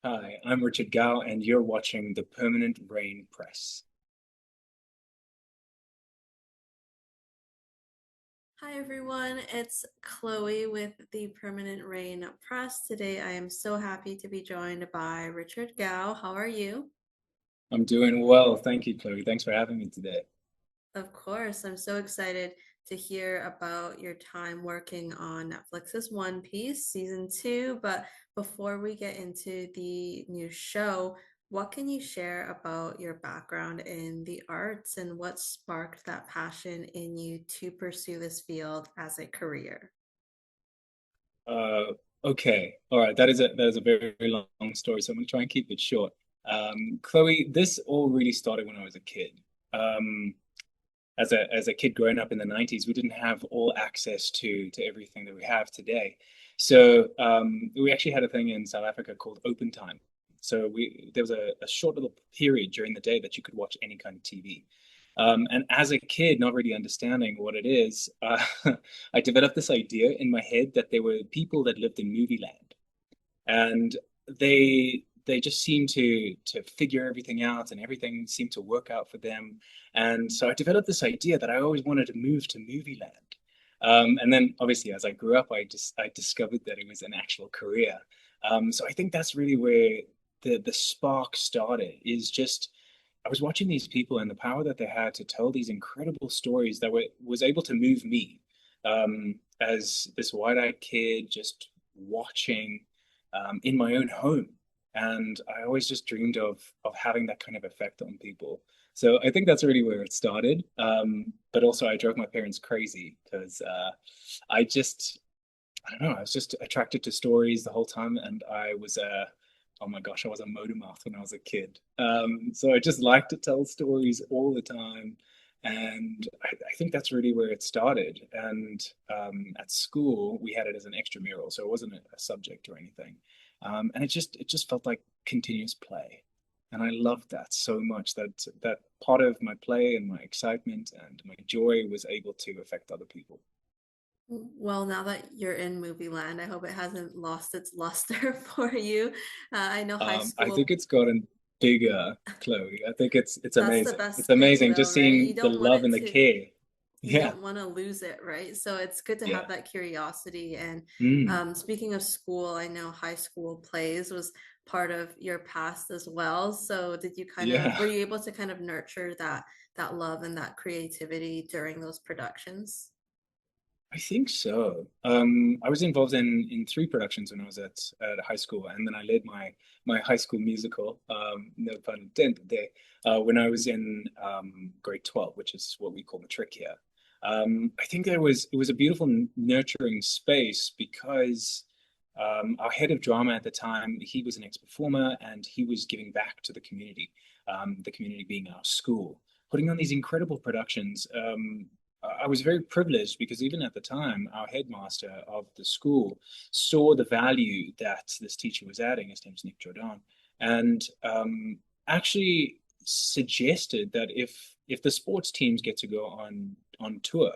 Hi, I'm Richard Gao, and you're watching the Permanent Rain Press. Hi everyone, it's Chloe with the Permanent Rain Press. Today I am so happy to be joined by Richard Gao. How are you? I'm doing well. Thank you, Chloe. Thanks for having me today. Of course, I'm so excited to hear about your time working on Netflix's One Piece season two. But before we get into the new show, what can you share about your background in the arts and what sparked that passion in you to pursue this field as a career? Uh, okay, all right. That is a very, very long story, so I'm gonna try and keep it short. Chloe, this all really started when I was a kid. Um, as a kid growing up in the 90s, we didn't have all access to everything that we have today. So we actually had a thing in South Africa called open time. So we there was a short little period during the day that you could watch any kind of TV. And as a kid, not really understanding what it is, I developed this idea in my head that there were people that lived in movie land, and they just seem to figure everything out, and everything seemed to work out for them. And so I developed this idea that I always wanted to move to movie land. And then obviously as I grew up, I discovered that it was an actual career. So I think that's really where the spark started, is just I was watching these people and the power that they had to tell these incredible stories that was able to move me, as this wide-eyed kid just watching, in my own home. And I always just dreamed of having that kind of effect on people. So I think that's really where it started. But also I drove my parents crazy because I just I don't know, I was just attracted to stories the whole time, and I was oh my gosh, I was a motor mouth when I was a kid. So I just liked to tell stories all the time. And I think that's really where it started. And at school, we had it as an extramural, so it wasn't a subject or anything. And it just felt like continuous play. And I loved that so much, that part of my play and my excitement and my joy was able to affect other people. Well, now that you're in movie land, I hope it hasn't lost its luster for you. I know high I think school, it's gotten bigger, Chloe. I think it's that's the amazing. It's best thing amazing though, just right? You seeing the don't want love it and the to, care. you Yeah, don't want to lose it, right? So it's good to yeah. have that curiosity. And Mm, speaking of school, I know high school plays was part of your past as well. So did you kind of, yeah. were you able to kind of nurture that love and that creativity during those productions? I think so. I was involved in three productions when I was at high school, and then I led my high school musical. No pun intended there. When I was in grade 12, which is what we call matric here. I think it was a beautiful nurturing space because our head of drama at the time, he was an ex-performer and he was giving back to the community being our school, putting on these incredible productions. I was very privileged because even at the time, our headmaster of the school saw the value that this teacher was adding. His name's Nick Jordan, and actually suggested that if the sports teams get to go on tour,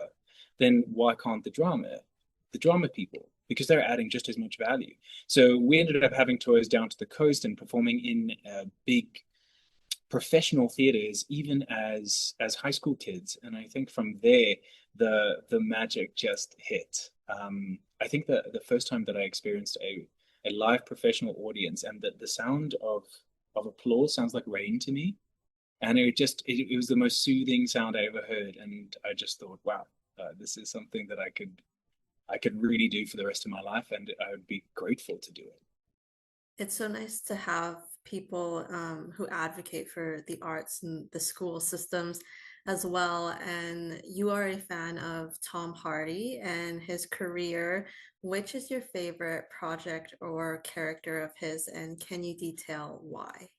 then why can't the drama people? Because they're adding just as much value. So we ended up having tours down to the coast and performing in big professional theaters even as high school kids. And I think from there the magic just hit. I think that the first time that I experienced a live professional audience, and that the sound of applause sounds like rain to me, and it was the most soothing sound I ever heard. And I just thought, wow, this is something that I could really do for the rest of my life, and I would be grateful to do it. It's so nice to have people who advocate for the arts and the school systems as well. And you are a fan of Tom Hardy and his career. Which is your favorite project or character of his, and can you detail why?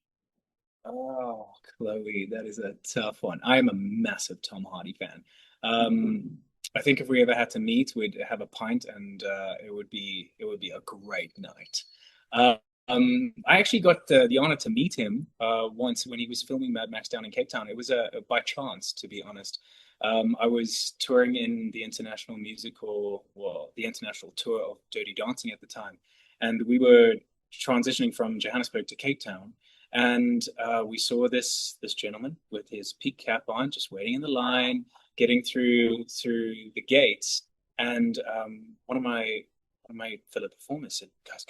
Oh, Chloe, that is a tough one. I am a massive Tom Hardy fan. I think if we ever had to meet, we'd have a pint, and it would be a great night. Uh, I actually got the honor to meet him once when he was filming Mad Max down in Cape Town. It was by chance, to be honest. I was touring in the international musical, well, the international tour of Dirty Dancing at the time, and we were transitioning from Johannesburg to Cape Town, and we saw this gentleman with his peak cap on, just waiting in the line, getting through the gates, and one of my fellow performers said, guys,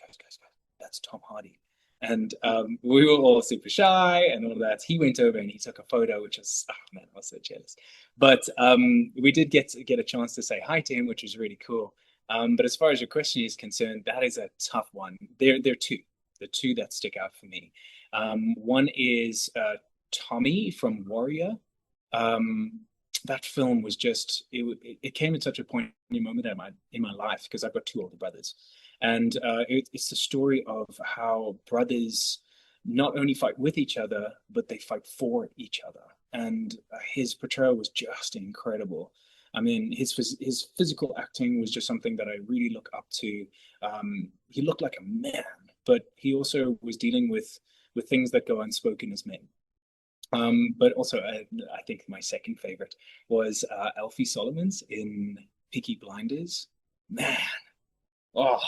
that's Tom Hardy. And we were all super shy and all that. He went over and he took a photo, which was, oh man, I was so jealous. But we did get a chance to say hi to him, which was really cool. But as far as your question is concerned, that is a tough one. There are two, the two that stick out for me. One is Tommy from Warrior. Um, that film was just it came at such a poignant moment in my life because I've got two older brothers, and it's the story of how brothers not only fight with each other but they fight for each other. And his portrayal was just incredible. I mean, his physical acting was just something that I really look up to. He looked like a man, but he also was dealing with things that go unspoken as men. But also, I think my second favorite was Alfie Solomons in Peaky Blinders. Man, oh,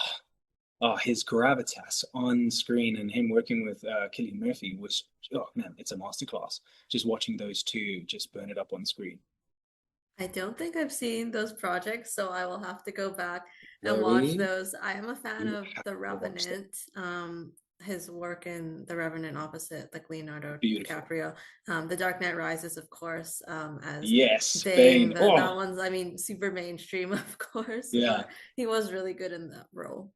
his gravitas on screen and him working with Cillian Murphy was, oh man, it's a masterclass. Just watching those two just burn it up on screen. I don't think I've seen those projects, so I will have to go back and watch Chloe, those. I am a fan you of have The to watch them. Revenant, his work in The Revenant opposite like Leonardo Beautiful. DiCaprio. The Dark Knight Rises, of course, as Yes, Bane. Bane. That Oh, one's, I mean, super mainstream, of course, yeah, but he was really good in that role.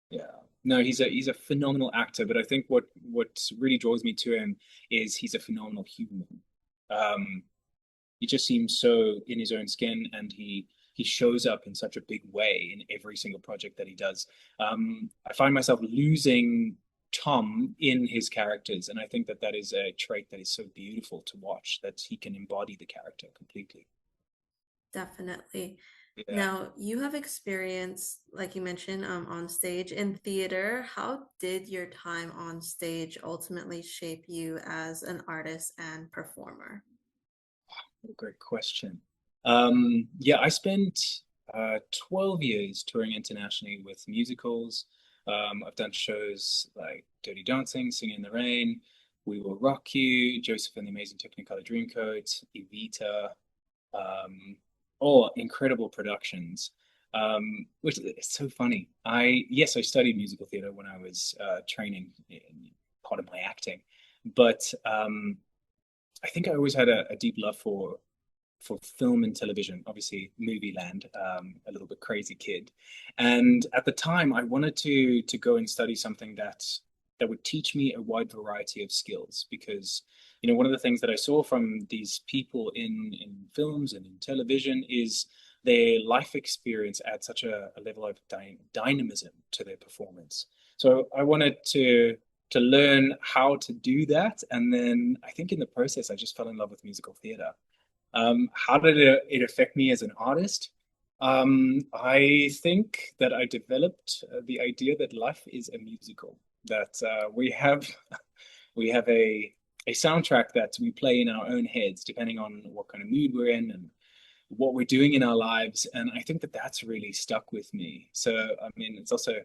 yeah. No, he's a phenomenal actor, but I think what really draws me to him is he's a phenomenal human. Um, he just seems so in his own skin, and he shows up in such a big way in every single project that he does. I find myself losing Tom in his characters, and I think that that is a trait that is so beautiful to watch, that he can embody the character completely. Definitely. Yeah. Now, you have experience, like you mentioned, on stage in theater. How did your time on stage ultimately shape you as an artist and performer? What a great question. Yeah, I spent 12 years touring internationally with musicals. I've done shows like Dirty Dancing, Singing in the Rain, We Will Rock You, Joseph and the Amazing Technicolor Dreamcoat, Evita, um, all incredible productions. Which is so funny. Yes, I studied musical theater when I was training in part of my acting, but I think I always had a deep love for film and television, obviously movie land, a little bit crazy kid. And at the time I wanted to go and study something that would teach me a wide variety of skills, because one of the things that I saw from these people in films and in television is their life experience adds such a level of dynamism to their performance. So I wanted to learn how to do that, and then I think in the process I just fell in love with musical theater. How did it affect me as an artist? I think that I developed the idea that life is a musical, that we have a soundtrack that we play in our own heads, depending on what kind of mood we're in and what we're doing in our lives. And I think that that's really stuck with me. So, I mean, it's also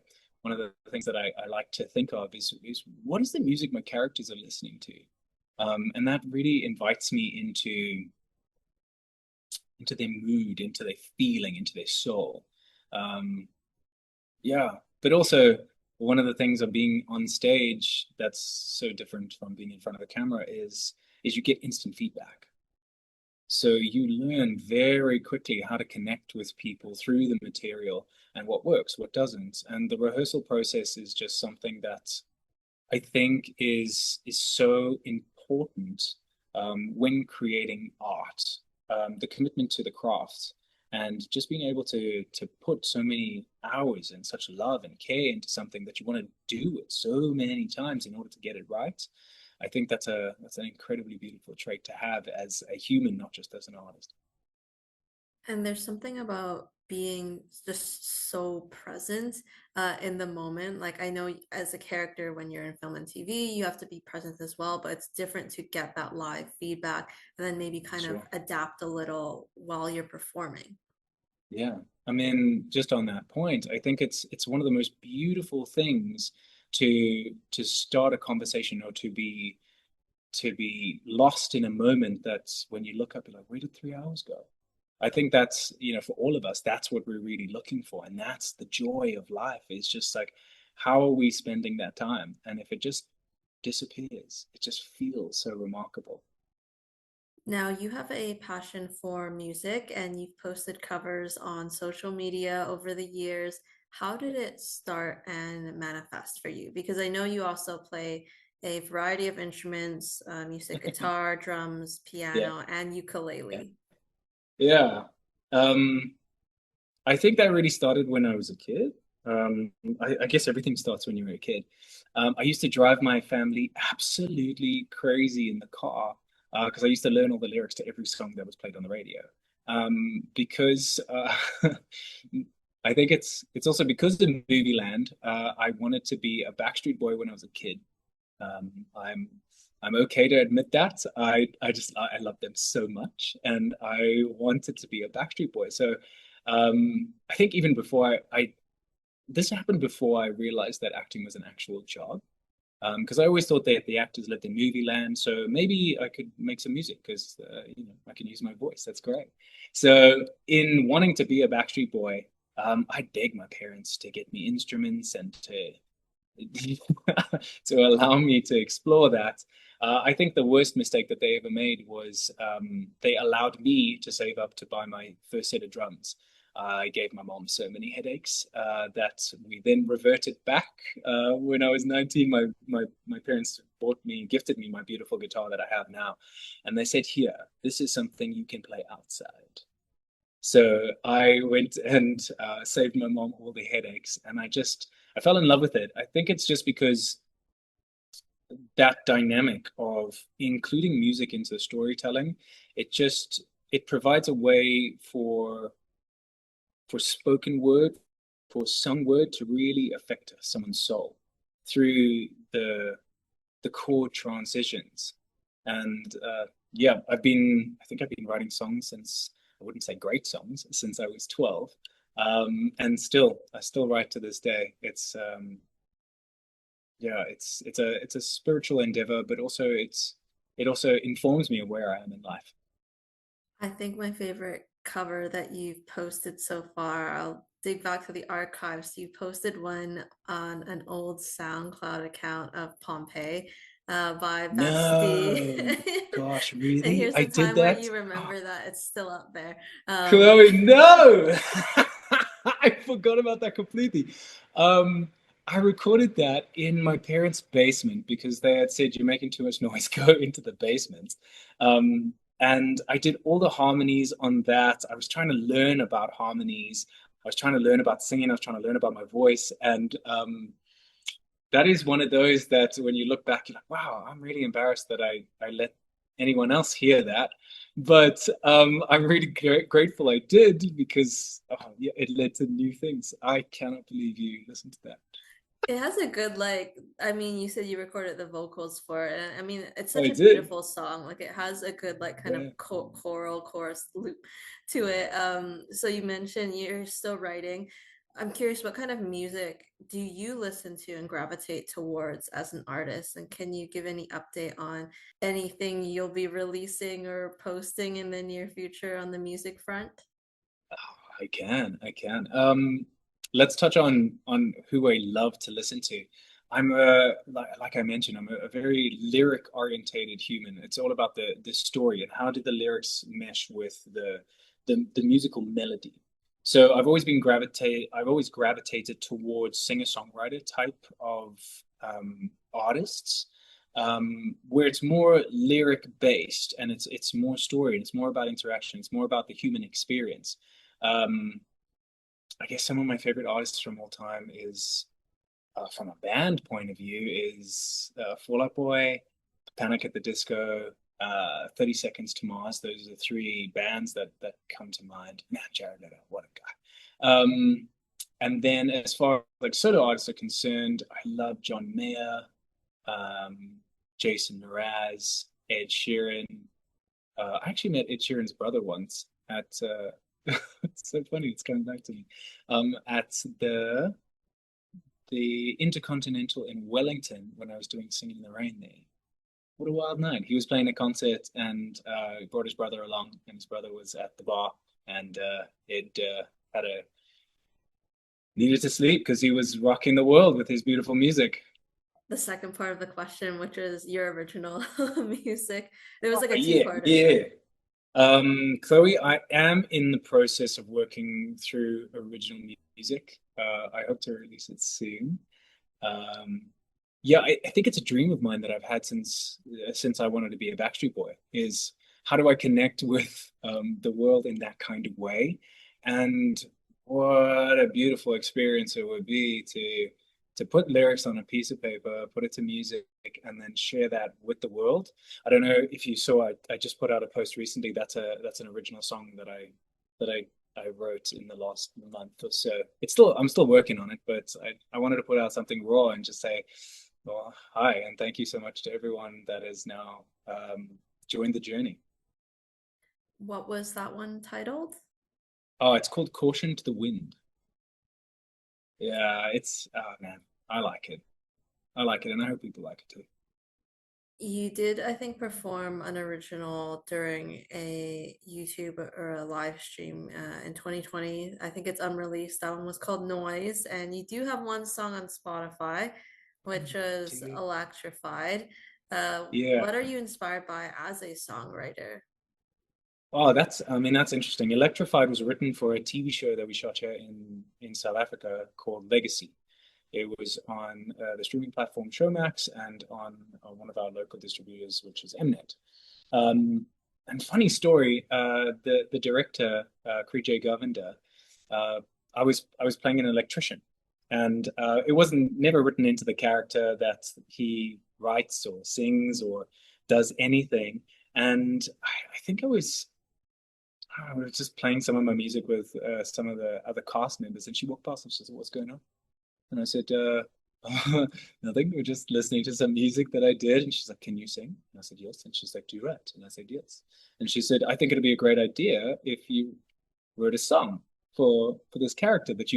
one of the things that I like to think of is what is the music my characters are listening to? And that really invites me into their mood, into their feeling, into their soul. Um, yeah, but also one of the things of being on stage that's so different from being in front of the camera is you get instant feedback. So you learn very quickly how to connect with people through the material and what works, what doesn't. And the rehearsal process is just something that I think is so important when creating art. The commitment to the craft and just being able to put so many hours and such love and care into something that you want to do it so many times in order to get it right. I think that's an incredibly beautiful trait to have as a human, not just as an artist. And there's something about being just so present in the moment. Like I know as a character, when you're in film and TV, you have to be present as well, but it's different to get that live feedback and then maybe kind of Sure. adapt a little while you're performing. Yeah. I mean, just on that point, I think it's one of the most beautiful things to start a conversation or to be lost in a moment that's when you look up, you're like, where did 3 hours go? I think that's, for all of us, that's what we're really looking for. And that's the joy of life, is just like, how are we spending that time? And if it just disappears, it just feels so remarkable. Now, you have a passion for music and you've posted covers on social media over the years. How did it start and manifest for you? Because I know you also play a variety of instruments. You said guitar, drums, Yeah. piano, and Yeah. ukulele. Yeah. Um, I think that really started when I was a kid. I guess everything starts when you're a kid. I used to drive my family absolutely crazy in the car because I used to learn all the lyrics to every song that was played on the radio. Because I think it's also because of Movie Land. I wanted to be a Backstreet Boy when I was a kid. Um, I'm I'm okay to admit that. I love them so much, and I wanted to be a Backstreet Boy. So I think even before I this happened before I realized that acting was an actual job. Because I always thought that the actors lived in movie land, so maybe I could make some music because I can use my voice. That's great. So in wanting to be a Backstreet Boy, I begged my parents to get me instruments and to to allow me to explore that. I think the worst mistake that they ever made was they allowed me to save up to buy my first set of drums. I gave my mom so many headaches that we then reverted back. When I was 19, my parents gifted me my beautiful guitar that I have now. And they said, here, this is something you can play outside. So I went and saved my mom all the headaches, and I fell in love with it. I think it's just because that dynamic of including music into storytelling, it provides a way for spoken word, for sung word to really affect someone's soul through the chord transitions. And yeah, I think I've been writing songs since, I wouldn't say great songs, since I was 12. And I still write to this day. Yeah, it's a spiritual endeavor, but it also informs me of where I am in life. I think my favorite cover that you've posted so far, I'll dig back to the archives. You posted one on an old SoundCloud account of Pompeii by Basti. No, gosh, And really? here's I the did time where that? you Oh, remember that it's still up there. Chloe, no! I forgot about that completely. Um, I recorded that in my parents' basement because they had said, you're making too much noise, go into the basement. And I did all the harmonies on that. I was trying to learn about harmonies. I was trying to learn about singing. I was trying to learn about my voice. And that is one of those that when you look back, you're like, wow, I'm really embarrassed that I let anyone else hear that. But I'm really grateful I did because yeah, it led to new things. I cannot believe you listened to that. It has a good I mean, you said you recorded the vocals for it. And I mean, it's such I a did. beautiful song. Like it has a good kind of Yeah. choral chorus loop to it. So you mentioned you're still writing. I'm curious, what kind of music do you listen to and gravitate towards as an artist? And can you give any update on anything you'll be releasing or posting in the near future on the music front? I can. I can. Let's touch on who I love to listen to. I'm a like I mentioned, I'm a very lyric orientated human. It's all about the story and how did the lyrics mesh with the musical melody. So I've always gravitated towards singer-songwriter type of artists, where it's more lyric based and it's more story and it's more about interaction. It's more about the human experience. Um, I guess some of my favorite artists from all time is, from a band point of view, is Fall Out Boy, Panic at the Disco, 30 Seconds to Mars. Those are the three bands that come to mind. Man, Jared Leto, what a guy. And then as far as like solo artists are concerned, I love John Mayer, um, Jason Mraz, Ed Sheeran. I actually met Ed Sheeran's brother once at it's so funny, it's coming back to me. At the the Intercontinental in Wellington when I was doing Singing in the Rain there. What a wild night. He was playing a concert and he brought his brother along, and his brother was at the bar, and it had a needed to sleep because he was rocking the world with his beautiful music. The second part of the question, which is your original music. There was Oh like a yeah, two-parter. yeah. Chloe, I am in the process of working through original music. I hope to release it soon. Um, yeah, I think it's a dream of mine that I've had since I wanted to be a Backstreet Boy. Is how do I connect with the world in that kind of way? And what a beautiful experience it would be to put lyrics on a piece of paper, put it to music, and then share that with the world. I don't know if you saw, I just put out a post recently. That's an original song that I wrote in the last month or so. I'm still working on it, but I wanted to put out something raw and just say, well, hi, and thank you so much to everyone that has now joined the journey. What was that one titled? Oh, it's called Caution to the Wind. Yeah, it's oh man, I like it. I like it, and I hope people like it too. You did, I think, perform an original during a YouTube or a live stream in 2020. I think it's unreleased. That one was called Noise. And you do have one song on Spotify, which was Dude. Electrified. Yeah. What are you inspired by as a songwriter? Oh, I mean, that's interesting. Electrified was written for a TV show that we shot here in South Africa called Legacy. It was on the streaming platform Showmax and on one of our local distributors, which is Mnet. Um, and funny story, the director, J. Govinda, uh, I was playing an electrician, and it wasn't never written into the character that he writes or sings or does anything. And I think I was just playing some of my music with some of the other cast members, and she walked past and she said, "What's going on?" And I said, nothing. We're just listening to some music that I did. And she's like, can you sing? And I said, yes. And she's like, do you write? And I said, yes. And she said, I think it'd be a great idea if you wrote a song for this character that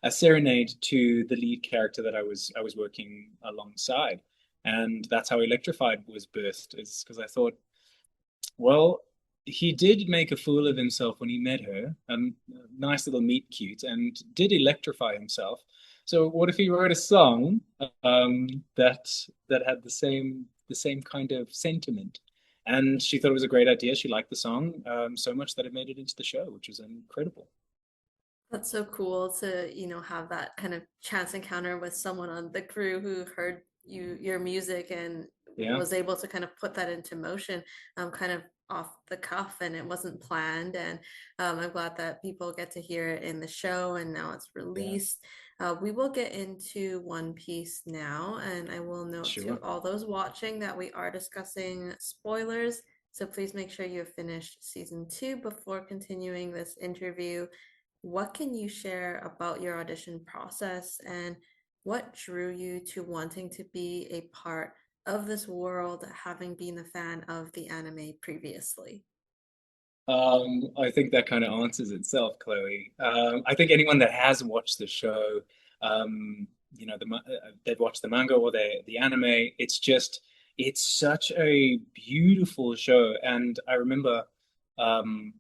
a serenade to the lead character that I was working alongside. And that's how Electrified was birthed, is because I thought, well, he did make a fool of himself when he met her, a nice little meet cute, and did electrify himself. So what if he wrote a song that had the same kind of sentiment? And she thought it was a great idea. She liked the song so much that it made it into the show, which was incredible. That's so cool to, have that kind of chance encounter with someone on the crew who heard your music and Yeah, was able to kind of put that into motion, kind of off the cuff, and it wasn't planned. And I'm glad that people get to hear it in the show and now it's yeah, released. We will get into One Piece now, and I will note to sure. all those watching that we are discussing spoilers. So please make sure you have finished season 2 before continuing this interview. What can you share about your audition process and what drew you to wanting to be a part of this world, having been a fan of the anime previously? I think that kind of answers itself, Chloe. I think anyone that has watched the show, they've watched the manga or the anime. It's such a beautiful show. And I remember um,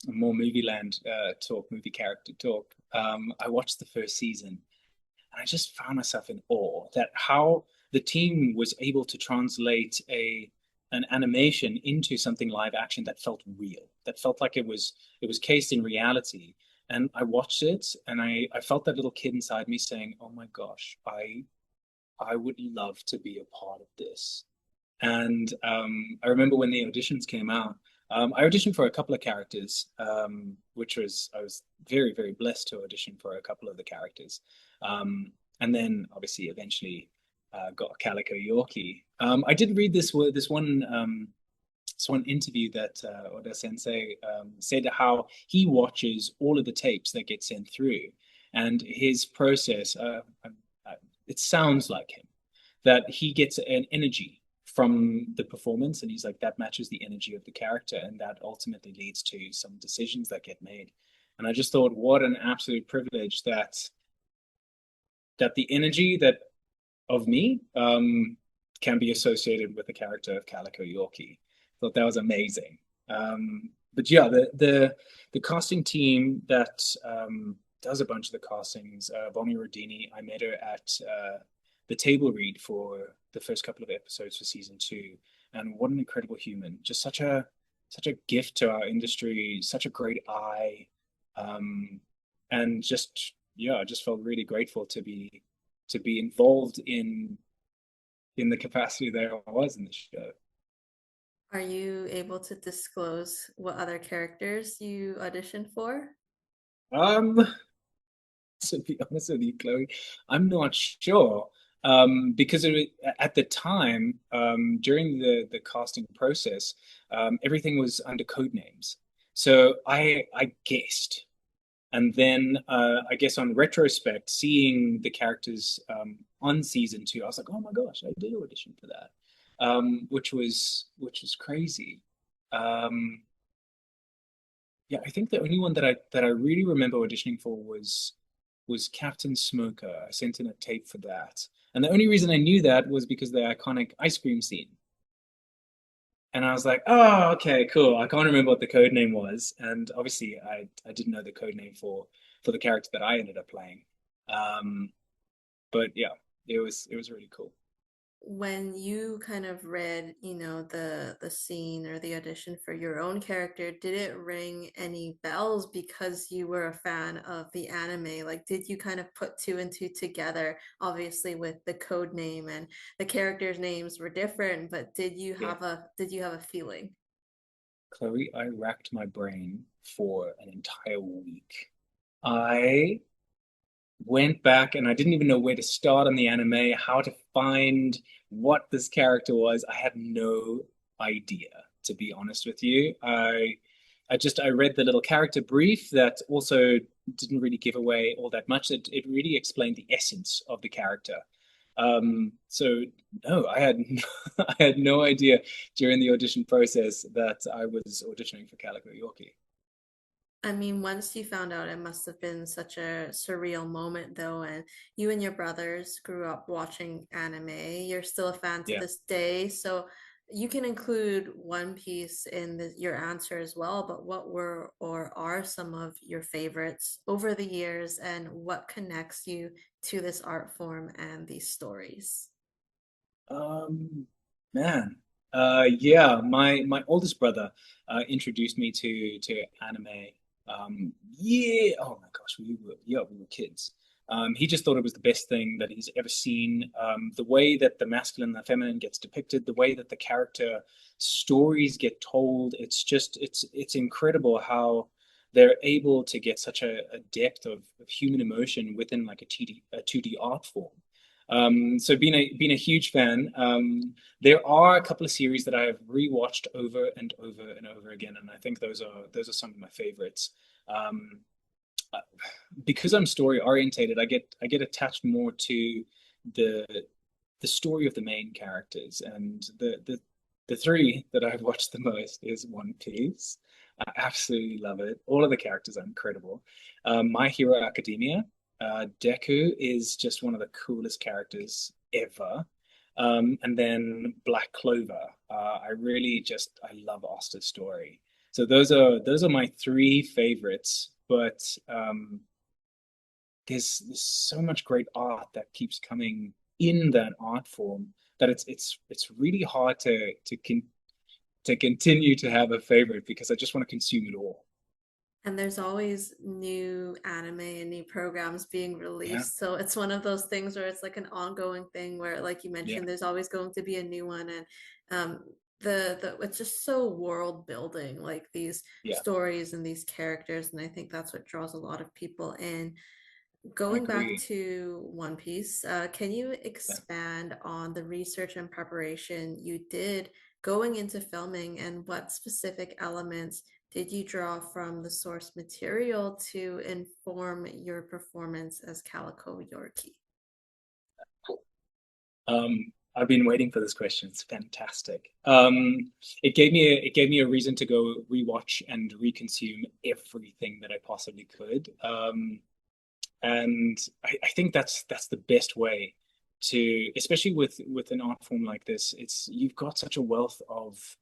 more movie land talk, movie character talk. I watched the first season, and I just found myself in awe that how the team was able to translate a an animation into something live action that felt real, that felt like it was cased in reality. And I watched it, and I felt that little kid inside me saying, "Oh my gosh, I would love to be a part of this." And I remember when the auditions came out, I auditioned for a couple of characters, which was I was very, very blessed to audition for a couple of the characters. And then obviously eventually got Calico Yorki. I did read this one interview that Oda Sensei said how he watches all of the tapes that get sent through, and his process. It sounds like him that he gets an energy from the performance, and he's like that matches the energy of the character, and that ultimately leads to some decisions that get made. And I just thought, what an absolute privilege that that the energy that of me can be associated with the character of Calico Yorki. Thought that was amazing. But yeah, the casting team that does a bunch of the castings, Bonnie Rodini, I met her at the table read for the first couple of episodes for season 2, and what an incredible human! Just such a gift to our industry, such a great eye, and just yeah, I just felt really grateful to be involved in the capacity that I was in the show. Are you able to disclose what other characters you auditioned for? Um, to be honest with you, Chloe, I'm not sure. Because at the time, during the casting process, everything was under code names. So I guessed. And then I guess on retrospect, seeing the characters on season 2, I was like, oh my gosh, I did audition for that, which was crazy. Um, yeah, I think the only one that I really remember auditioning for was Captain Smoker. I sent in a tape for that, and the only reason I knew that was because of the iconic ice cream scene. And I was like, oh, okay, cool. I can't remember what the code name was, and obviously I didn't know the code name for the character that I ended up playing. Um, but yeah, it was really cool. When you kind of read, the scene or the audition for your own character, did it ring any bells because you were a fan of the anime? Like, did you kind of put two and two together? Obviously, with the code name and the characters' names were different, but Yeah, did you have a feeling? Chloe, I racked my brain for an entire week. I went back and I didn't even know where to start on the anime, how to find what this character was. I had no idea, to be honest with you. I read the little character brief that also didn't really give away all that much. It really explained the essence of the character. So no, I had I had no idea during the audition process that I was auditioning for Calico Yorki. I mean, once you found out, it must have been such a surreal moment, though. And you and your brothers grew up watching anime. You're still a fan to Yeah. this day. So you can include One Piece in your answer as well. But what were or are some of your favorites over the years, and what connects you to this art form and these stories? Um, Man, yeah, my oldest brother introduced me to anime. Yeah, oh my gosh, we were kids. He just thought it was the best thing that he's ever seen. The way that the masculine and the feminine gets depicted, the way that the character stories get told, it's incredible how they're able to get such a depth of human emotion within like a 2D art form. So being a huge fan, there are a couple of series that I have rewatched over and over and over again, and I think those are some of my favorites. Um, because I'm story orientated, I get attached more to the the story of the main characters, and the three that I've watched the most is One Piece. I absolutely love it. All of the characters are incredible. My Hero Academia, Deku is just one of the coolest characters ever. And then Black Clover. I love Asta's story. So those are my three favorites. But there's so much great art that keeps coming in that art form that it's really hard to continue to have a favorite because I just want to consume it all. And there's always new anime and new programs being Yeah, released. So it's one of those things where it's like an ongoing thing where, like you yeah, mentioned, there's always going to be a new one. And the it's just so world building, like these yeah. stories and these characters. And I think that's what draws a lot of people in. I Going back agree. to One Piece, can you Yeah. expand on the research and preparation you did going into filming, and what specific elements did you draw from the source material to inform your performance as Calico Yorki? I've been waiting for this question. It's fantastic. It gave me a reason to go rewatch and reconsume everything that I possibly could. And I think that's the best way to, especially with an art form like this. It's you've got such a wealth of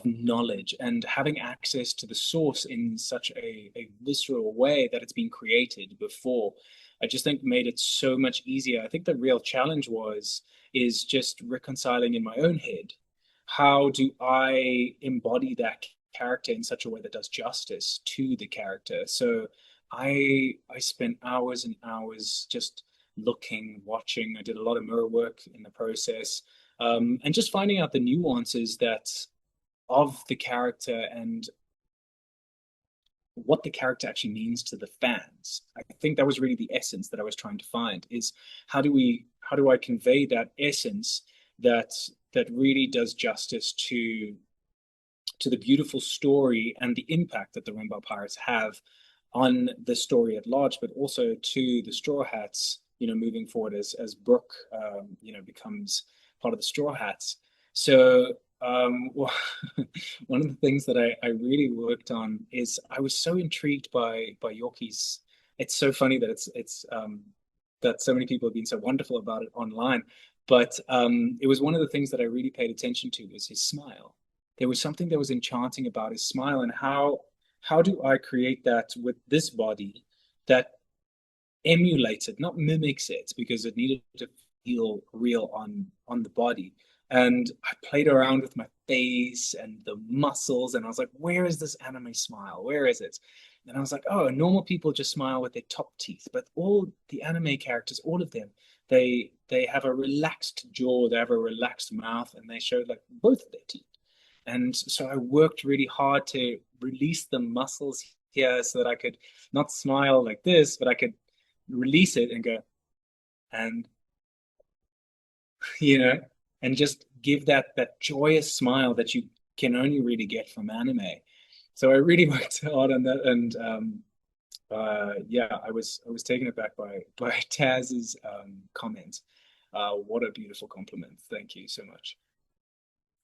knowledge, and having access to the source in such a visceral way that it's been created before, I just think made it so much easier. I think the real challenge is just reconciling in my own head. How do I embody that character in such a way that does justice to the character? So I spent hours and hours just looking, watching. I did a lot of mirror work in the process, and just finding out the nuances that of the character and what the character actually means to the fans. I think that was really the essence that I was trying to find is how do I convey that essence that that really does justice to the beautiful story and the impact that the Rumbar Pirates have on the story at large, but also to the Straw Hats, moving forward as Brook, becomes part of the Straw Hats. So, well, one of the things that I really worked on is I was so intrigued by Yorki's. It's so funny that it's that so many people have been so wonderful about it online, but it was one of the things that I really paid attention to was his smile. There was something that was enchanting about his smile, and how do I create that with this body that emulates it, not mimics it, because it needed to feel real on the body. And I played around with my face and the muscles, and I was like, where is this anime smile? Where is it? And I was like, oh, normal people just smile with their top teeth, but all the anime characters, all of them, they have a relaxed jaw, they have a relaxed mouth, and they show like both of their teeth. And so I worked really hard to release the muscles here so that I could not smile like this, but I could release it and go, and you know, and just give that joyous smile that you can only really get from anime. So I really worked hard on that, and yeah, I was taken aback by Taz's comment. What a beautiful compliment! Thank you so much.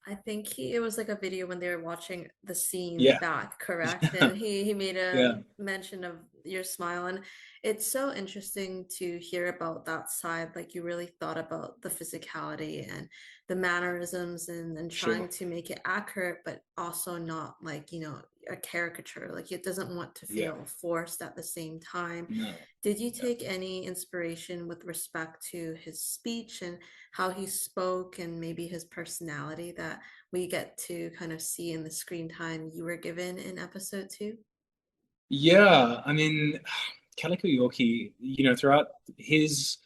I think it was like a video when they were watching the scenes Yeah, back, correct? And he made a yeah, mention of your smile, and it's so interesting to hear about that side. Like you really thought about the physicality and the mannerisms and trying sure. to make it accurate, but also not like, a caricature. Like it doesn't want to Yeah, feel forced at the same time. no. Did you Yeah. take any inspiration with respect to his speech and how he spoke and maybe his personality that we get to kind of see in the screen time you were given in episode 2? Yeah, I mean, Calico Yorki, throughout his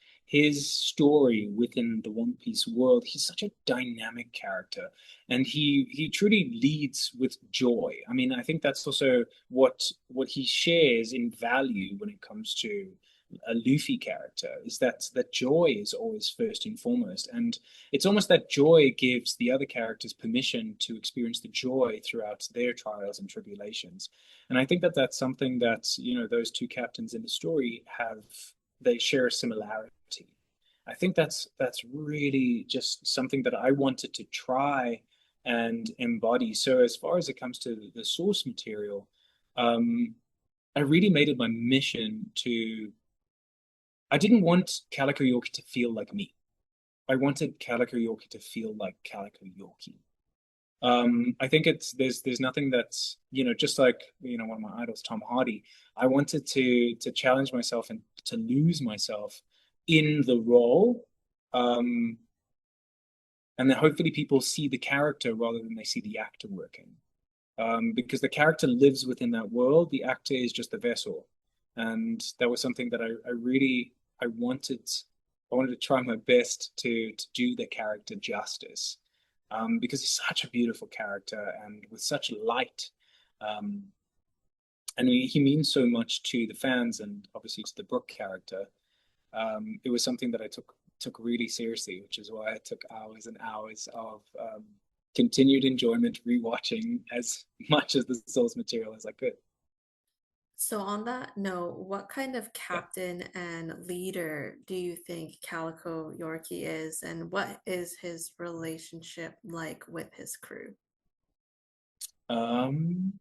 story within the One Piece world, he's such a dynamic character, and he truly leads with joy. I mean, I think that's also what he shares in value when it comes to a Luffy character, is that joy is always first and foremost, and it's almost that joy gives the other characters permission to experience the joy throughout their trials and tribulations. And I think that that's something that, those two captains in the story have, they share a similarity. I think that's really just something that I wanted to try and embody. So as far as it comes to the source material, um, I really made it my mission to, I didn't want Calico Yorki to feel like me. I wanted Calico Yorki to feel like Calico Yorki. I think there's nothing that's, just like, one of my idols, Tom Hardy. I wanted to challenge myself and to lose myself in the role. Um, and then hopefully people see the character rather than they see the actor working. Because the character lives within that world, the actor is just a vessel. And that was something that I really I wanted I wanted to try my best to do the character justice, because he's such a beautiful character and with such light. Um, and he means so much to the fans and obviously to the Brook character. It was something that I took really seriously, which is why I took hours and hours of continued enjoyment rewatching as much of the source material as I could. So, on that note, what kind of Yeah. captain and leader do you think Calico Yorki is, and what is his relationship like with his crew? Um,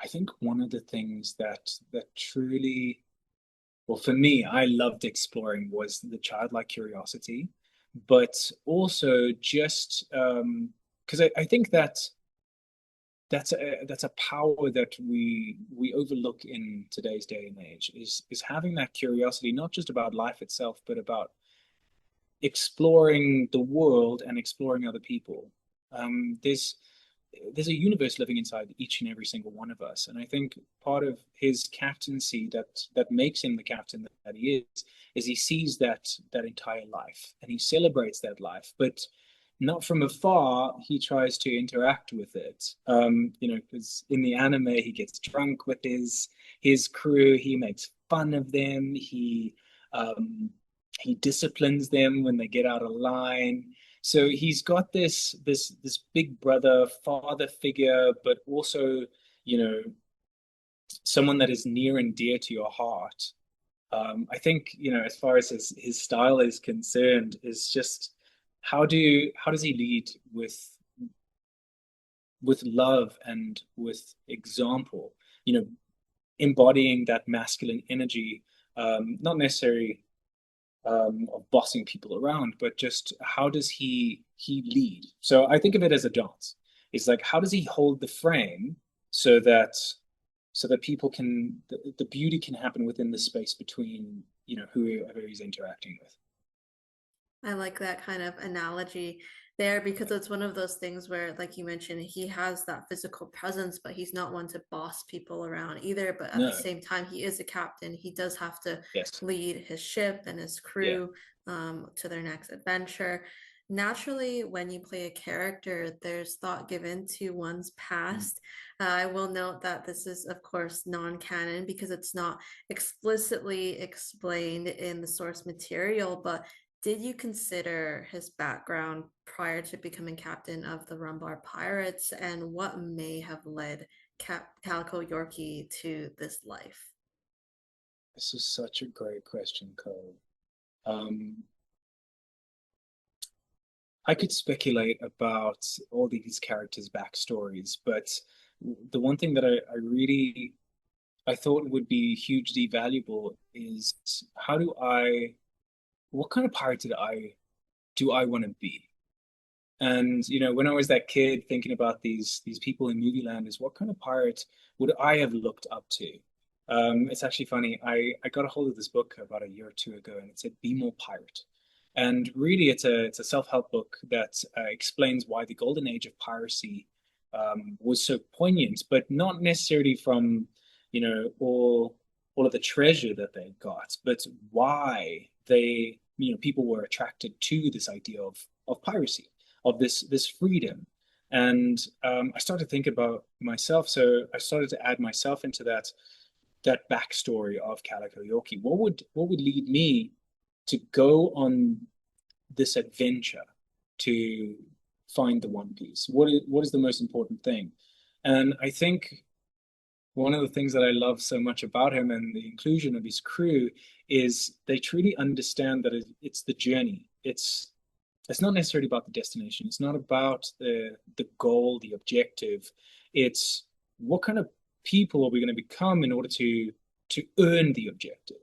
I think one of the things that truly, well, for me, I loved exploring was the childlike curiosity, but also just because I think that that's a power that we overlook in today's day and age is having that curiosity, not just about life itself, but about exploring the world and exploring other people. Um, there's there's a universe living inside each and every single one of us, and I think part of his captaincy that makes him the captain that he is he sees that entire life and he celebrates that life, but not from afar. He tries to interact with it. Because in the anime he gets drunk with his crew. He makes fun of them. Um, he disciplines them when they get out of line. So he's got this big brother father figure, but also, you know, someone that is near and dear to your heart. I think, as far as his style is concerned, is just how does he lead with love and with example, you know, embodying that masculine energy, not necessarily of bossing people around, but just how does he lead? So I think of it as a dance. It's like how does he hold the frame so that people can the beauty can happen within the space between whoever he's interacting with. I like that kind of analogy there because it's one of those things where, like you mentioned, he has that physical presence, but he's not one to boss people around either. But at the No. same time, he is a captain. He does have to Yes. lead his ship and his Yeah. crew to their next adventure. Naturally, when you play a character, there's thought given to one's Mm. past. I will note that this is, of course, non-canon because it's not explicitly explained in the source material, but did you consider his background prior to becoming captain of the Rumbar Pirates and what may have led Calico Yorki to this life? This is such a great question, Cole. Um, I could speculate about all these characters' backstories, but the one thing that I thought would be hugely valuable is what kind of pirate do I want to be? And when I was that kid thinking about these people in movie land, is what kind of pirate would I have looked up to? It's actually funny. I got a hold of this book about a year or two ago, and it said "Be More Pirate," and really it's a self-help book that explains why the golden age of piracy was so poignant, but not necessarily from all of the treasure that they got, but why people were attracted to this idea of piracy, of this freedom. And I started to think about myself. So I started to add myself into that backstory of Calico Yorki. What would lead me to go on this adventure to find the One Piece? What is the most important thing? And I think one of the things that I love so much about him and the inclusion of his crew is they truly understand that it's the journey. It's not necessarily about the destination. It's not about the goal, the objective. It's what kind of people are we going to become in order to earn the objective.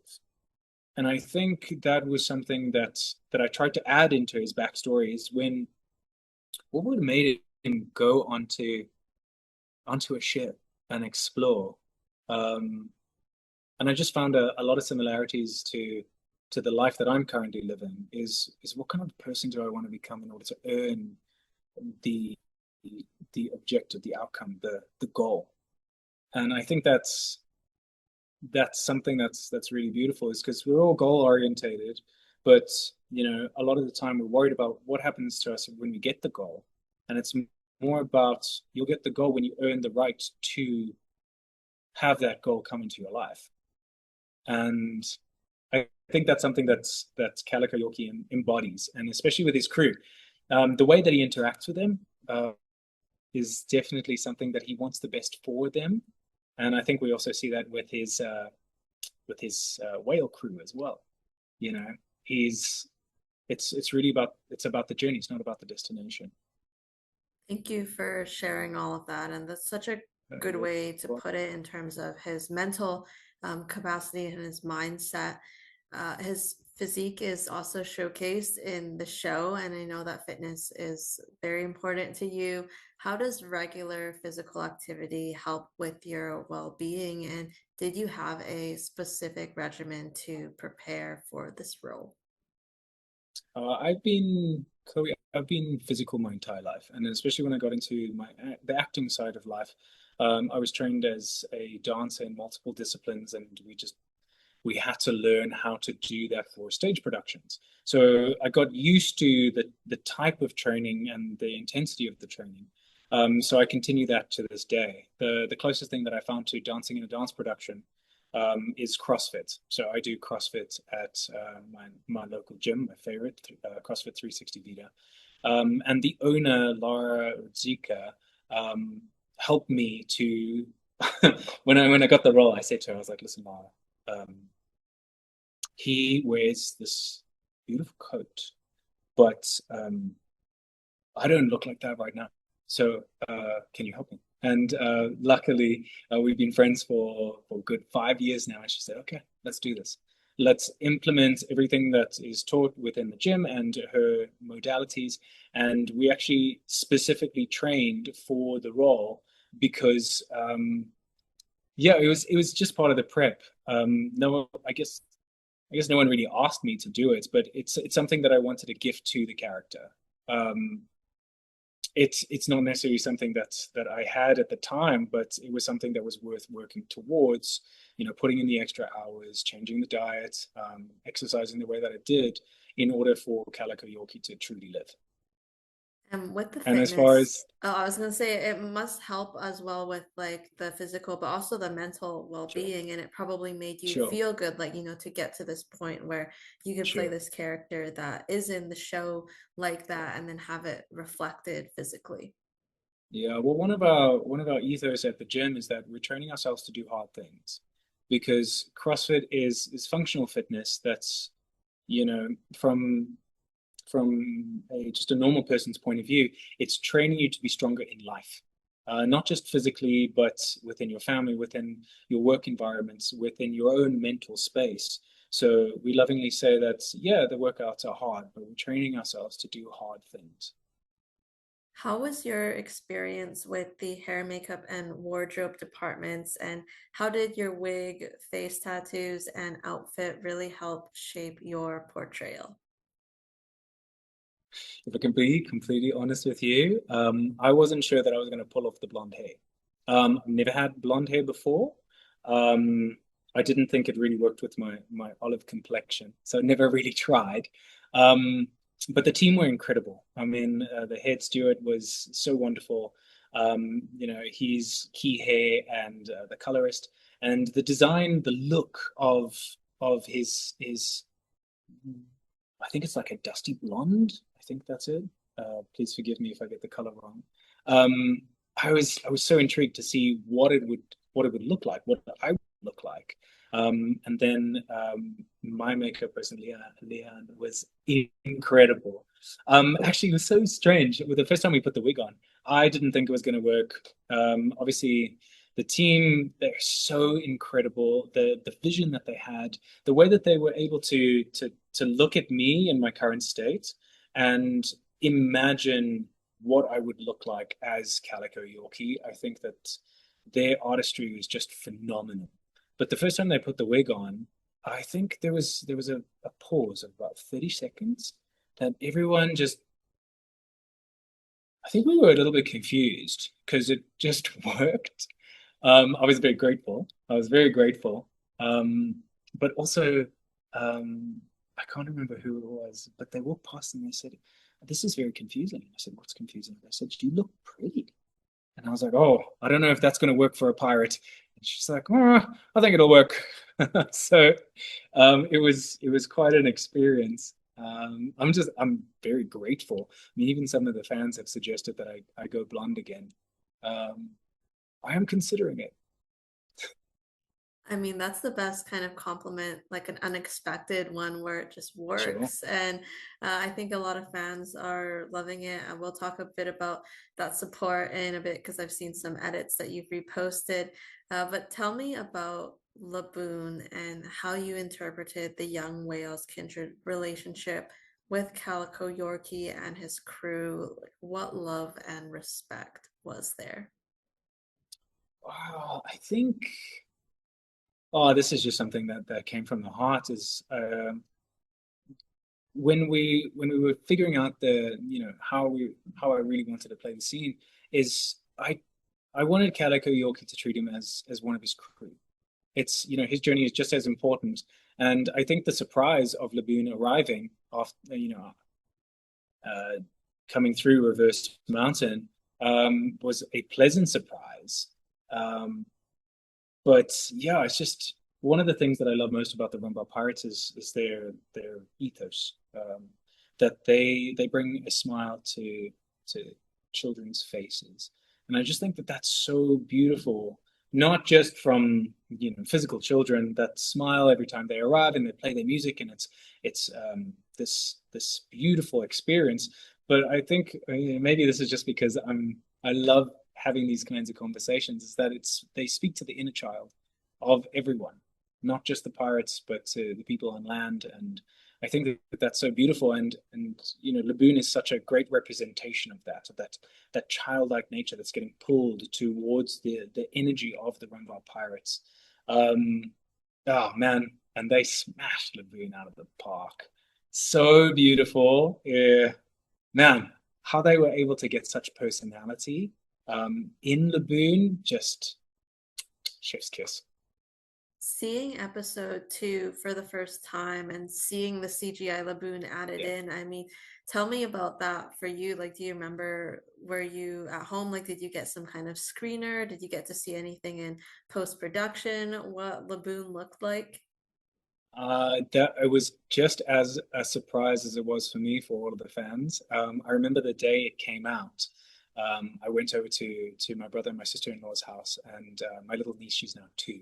And I think that was something that I tried to add into his backstory is when what would have made him go onto a ship and explore. Um, and I just found a lot of similarities to the life that I'm currently living. Is what kind of person do I want to become in order to earn the the objective, the outcome, the goal? And I think that's something that's really beautiful, is because we're all goal orientated, but a lot of the time we're worried about what happens to us when we get the goal, and it's more about you'll get the goal when you earn the right to have that goal come into your life. And I think that's something that Calico Yorki embodies, and especially with his crew, the way that he interacts with them is definitely something that he wants the best for them, and I think we also see that with his whale crew as well. You know, he's it's really about the journey. It's not about the destination. Thank you for sharing all of that. And that's such a good That's way to what. put it in terms of his mental capacity and his mindset. His physique is also showcased in the show, and I know that fitness is very important to you. How does regular physical activity help with your well-being? And did you have a specific regimen to prepare for this role? Chloe, I've been physical my entire life, and especially when I got into the acting side of life, I was trained as a dancer in multiple disciplines, and we had to learn how to do that for stage productions. So I got used to the type of training and the intensity of the training. So I continue that to this day. The closest thing that I found to dancing in a dance production is CrossFit. So I do CrossFit at my local gym, my favorite, CrossFit 360 Vita. And the owner, Laura Zika, helped me to when I got the role, I said to her, I was like, listen, Laura, he wears this beautiful coat, but I don't look like that right now. So can you help me? And luckily, we've been friends for a good 5 years now. And she said, okay, let's do this. Let's implement everything that is taught within the gym and her modalities. And we actually specifically trained for the role because, yeah, it was just part of the prep. No, I guess no one really asked me to do it, but it's something that I wanted to gift to the character. Um, it's not necessarily something that I had at the time, but it was something that was worth working towards. Putting in the extra hours, changing the diet, exercising the way that I did, in order for Calico Yorki to truly live. And with the And as far fitness, as oh, I was gonna say it must help as well with like the physical, but also the mental sure, well-being. And it probably made you sure, feel good, like, to get to this point where you can play sure, this character that is in the show like that and then have it reflected physically. yeah. Well, one of our ethos at the gym is that we're training ourselves to do hard things, because CrossFit is functional fitness. That's you know from just a normal person's point of view, it's training you to be stronger in life, not just physically, but within your family, within your work environments, within your own mental space. So we lovingly say that, yeah, the workouts are hard, but we're training ourselves to do hard things. How was your experience with the hair, makeup, and wardrobe departments? And how did your wig, face tattoos, and outfit really help shape your portrayal? If I can be completely honest with you, I wasn't sure that I was going to pull off the blonde hair. I've never had blonde hair before. Um, I didn't think it really worked with my olive complexion, so I never really tried. Um, but the team were incredible. I mean, the head steward was so wonderful. He's key hair and the colorist and the design, the look of his I think it's like a dusty blonde. I think that's it. Please forgive me if I get the color wrong. Um, I was so intrigued to see what it would look like, what I would look like. And then my makeup person, Leanne, was incredible. Actually, it was so strange. With the first time we put the wig on, I didn't think it was going to work. Obviously, the team, they're so incredible. The vision that they had, the way that they were able to look at me in my current state and imagine what I would look like as Calico Yorkie. I think that their artistry was just phenomenal. But the first time they put the wig on, I think there was a pause of about 30 seconds, and everyone just, I think we were a little bit confused because it just worked. I was very grateful. I was very grateful. But also, I can't remember who it was, but they walked past and they said, "This is very confusing." I said, "What's confusing?" They said, "You look pretty." And I was like, "Oh, I don't know if that's going to work for a pirate." And she's like, "Oh, I think it'll work." So, it was quite an experience. I'm very grateful. I mean, even some of the fans have suggested that I go blonde again. Um, I am considering it. I mean, that's the best kind of compliment, like an unexpected one where it just Sure. works. And I think a lot of fans are loving it. And we'll talk a bit about that support in a bit because I've seen some edits that you've reposted. But tell me about Laboon and how you interpreted the young whale's kindred relationship with Calico Yorki and his crew. Like, what love and respect was there? Wow, I think. Oh, this is just something that came from the heart. Is when we were figuring out the how I really wanted to play the scene is I wanted Calico Yorki to treat him as one of his crew. It's his journey is just as important, and I think the surprise of Laboon arriving after uh, coming through Reverse Mountain was a pleasant surprise. Um, but yeah, it's just one of the things that I love most about the Rumbar Pirates is their ethos. That they bring a smile to children's faces, and I just think that that's so beautiful. Not just from physical children that smile every time they arrive and they play their music, and it's this beautiful experience. But I think maybe this is just because I love having these kinds of conversations. Is that they speak to the inner child of everyone, not just the pirates, but to the people on land. And I think that that's so beautiful. And Laboon is such a great representation of that childlike nature that's getting pulled towards the energy of the Rumbar Pirates. Um, oh man, and they smashed Laboon out of the park. So beautiful. Yeah, man, how they were able to get such personality in Laboon, just chef's kiss. Seeing episode two for the first time and seeing the CGI Laboon added Yeah. in, I mean, tell me about that for you. Like, do you remember, were you at home? Like, did you get some kind of screener? Did you get to see anything in post-production? What Laboon looked like? That it was just as a surprise as it was for me, for all of the fans. I remember the day it came out. I went over to my brother and my sister-in-law's house, and my little niece, she's now 2.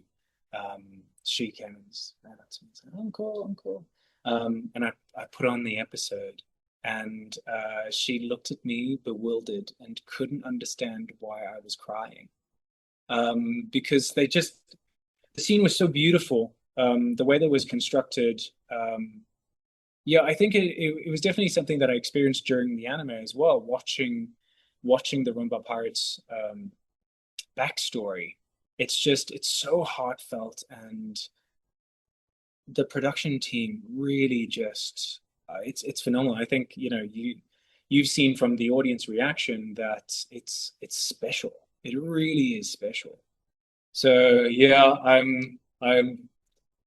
She came and ran up to me and said, "Uncle, Uncle," and I put on the episode, and she looked at me bewildered and couldn't understand why I was crying. Because the scene was so beautiful. The way that it was constructed, yeah, I think it was definitely something that I experienced during the anime as well, watching the Rumbar Pirates backstory. It's so heartfelt, and the production team really just it's phenomenal. I think you've seen from the audience reaction that it's special. It really is special. So yeah, I'm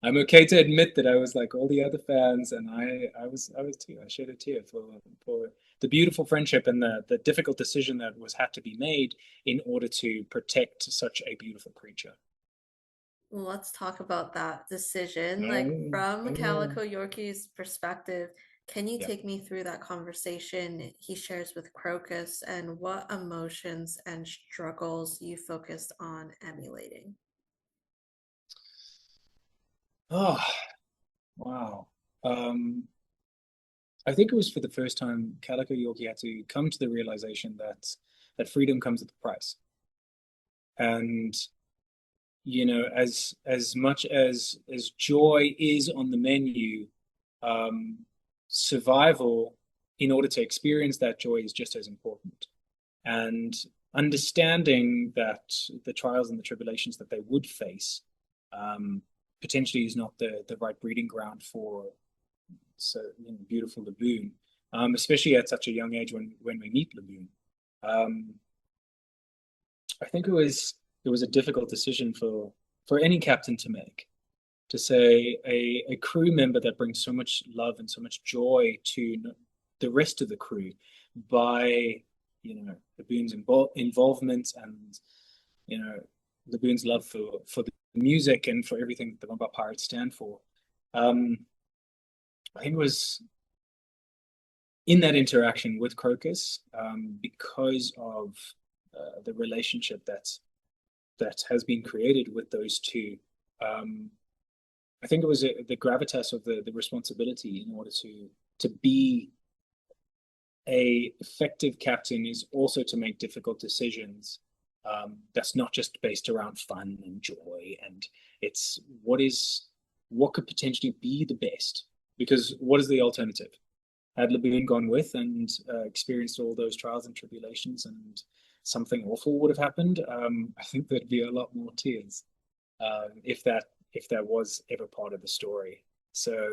okay to admit that I was like all the other fans, and I was too. I shed a tear for the beautiful friendship and the difficult decision that was had to be made in order to protect such a beautiful creature. Well, let's talk about that decision. Like, Oh, from oh, Calico Yorki's perspective, can you yeah. take me through that conversation he shares with Crocus and what emotions and struggles you focused on emulating? Oh, wow. Um, I think it was for the first time Calico Yorki had to come to the realization that freedom comes at the price. And as much as joy is on the menu, um, survival in order to experience that joy is just as important. And understanding that the trials and the tribulations that they would face um, potentially is not the right breeding ground for so beautiful Laboon, especially at such a young age when we meet Laboon. Um, I think it was a difficult decision for any captain to make, to say a crew member that brings so much love and so much joy to the rest of the crew by Laboon's involvement, and Laboon's love for the music and for everything that the Rumbar Pirates stand for. Um, I think it was in that interaction with Crocus, because of the relationship that has been created with those two. Um, I think it was the gravitas of the responsibility in order to be a effective captain is also to make difficult decisions. That's not just based around fun and joy, and it's what could potentially be the best. Because what is the alternative? Had Laboon gone with and experienced all those trials and tribulations, and something awful would have happened, I think there'd be a lot more tears if that was ever part of the story. So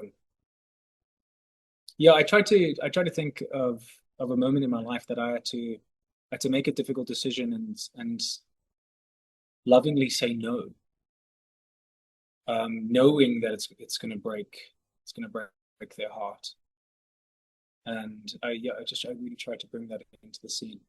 yeah, I try to think of a moment in my life that I had to make a difficult decision and lovingly say no, knowing that it's gonna break their heart. And I really tried to bring that into the scene.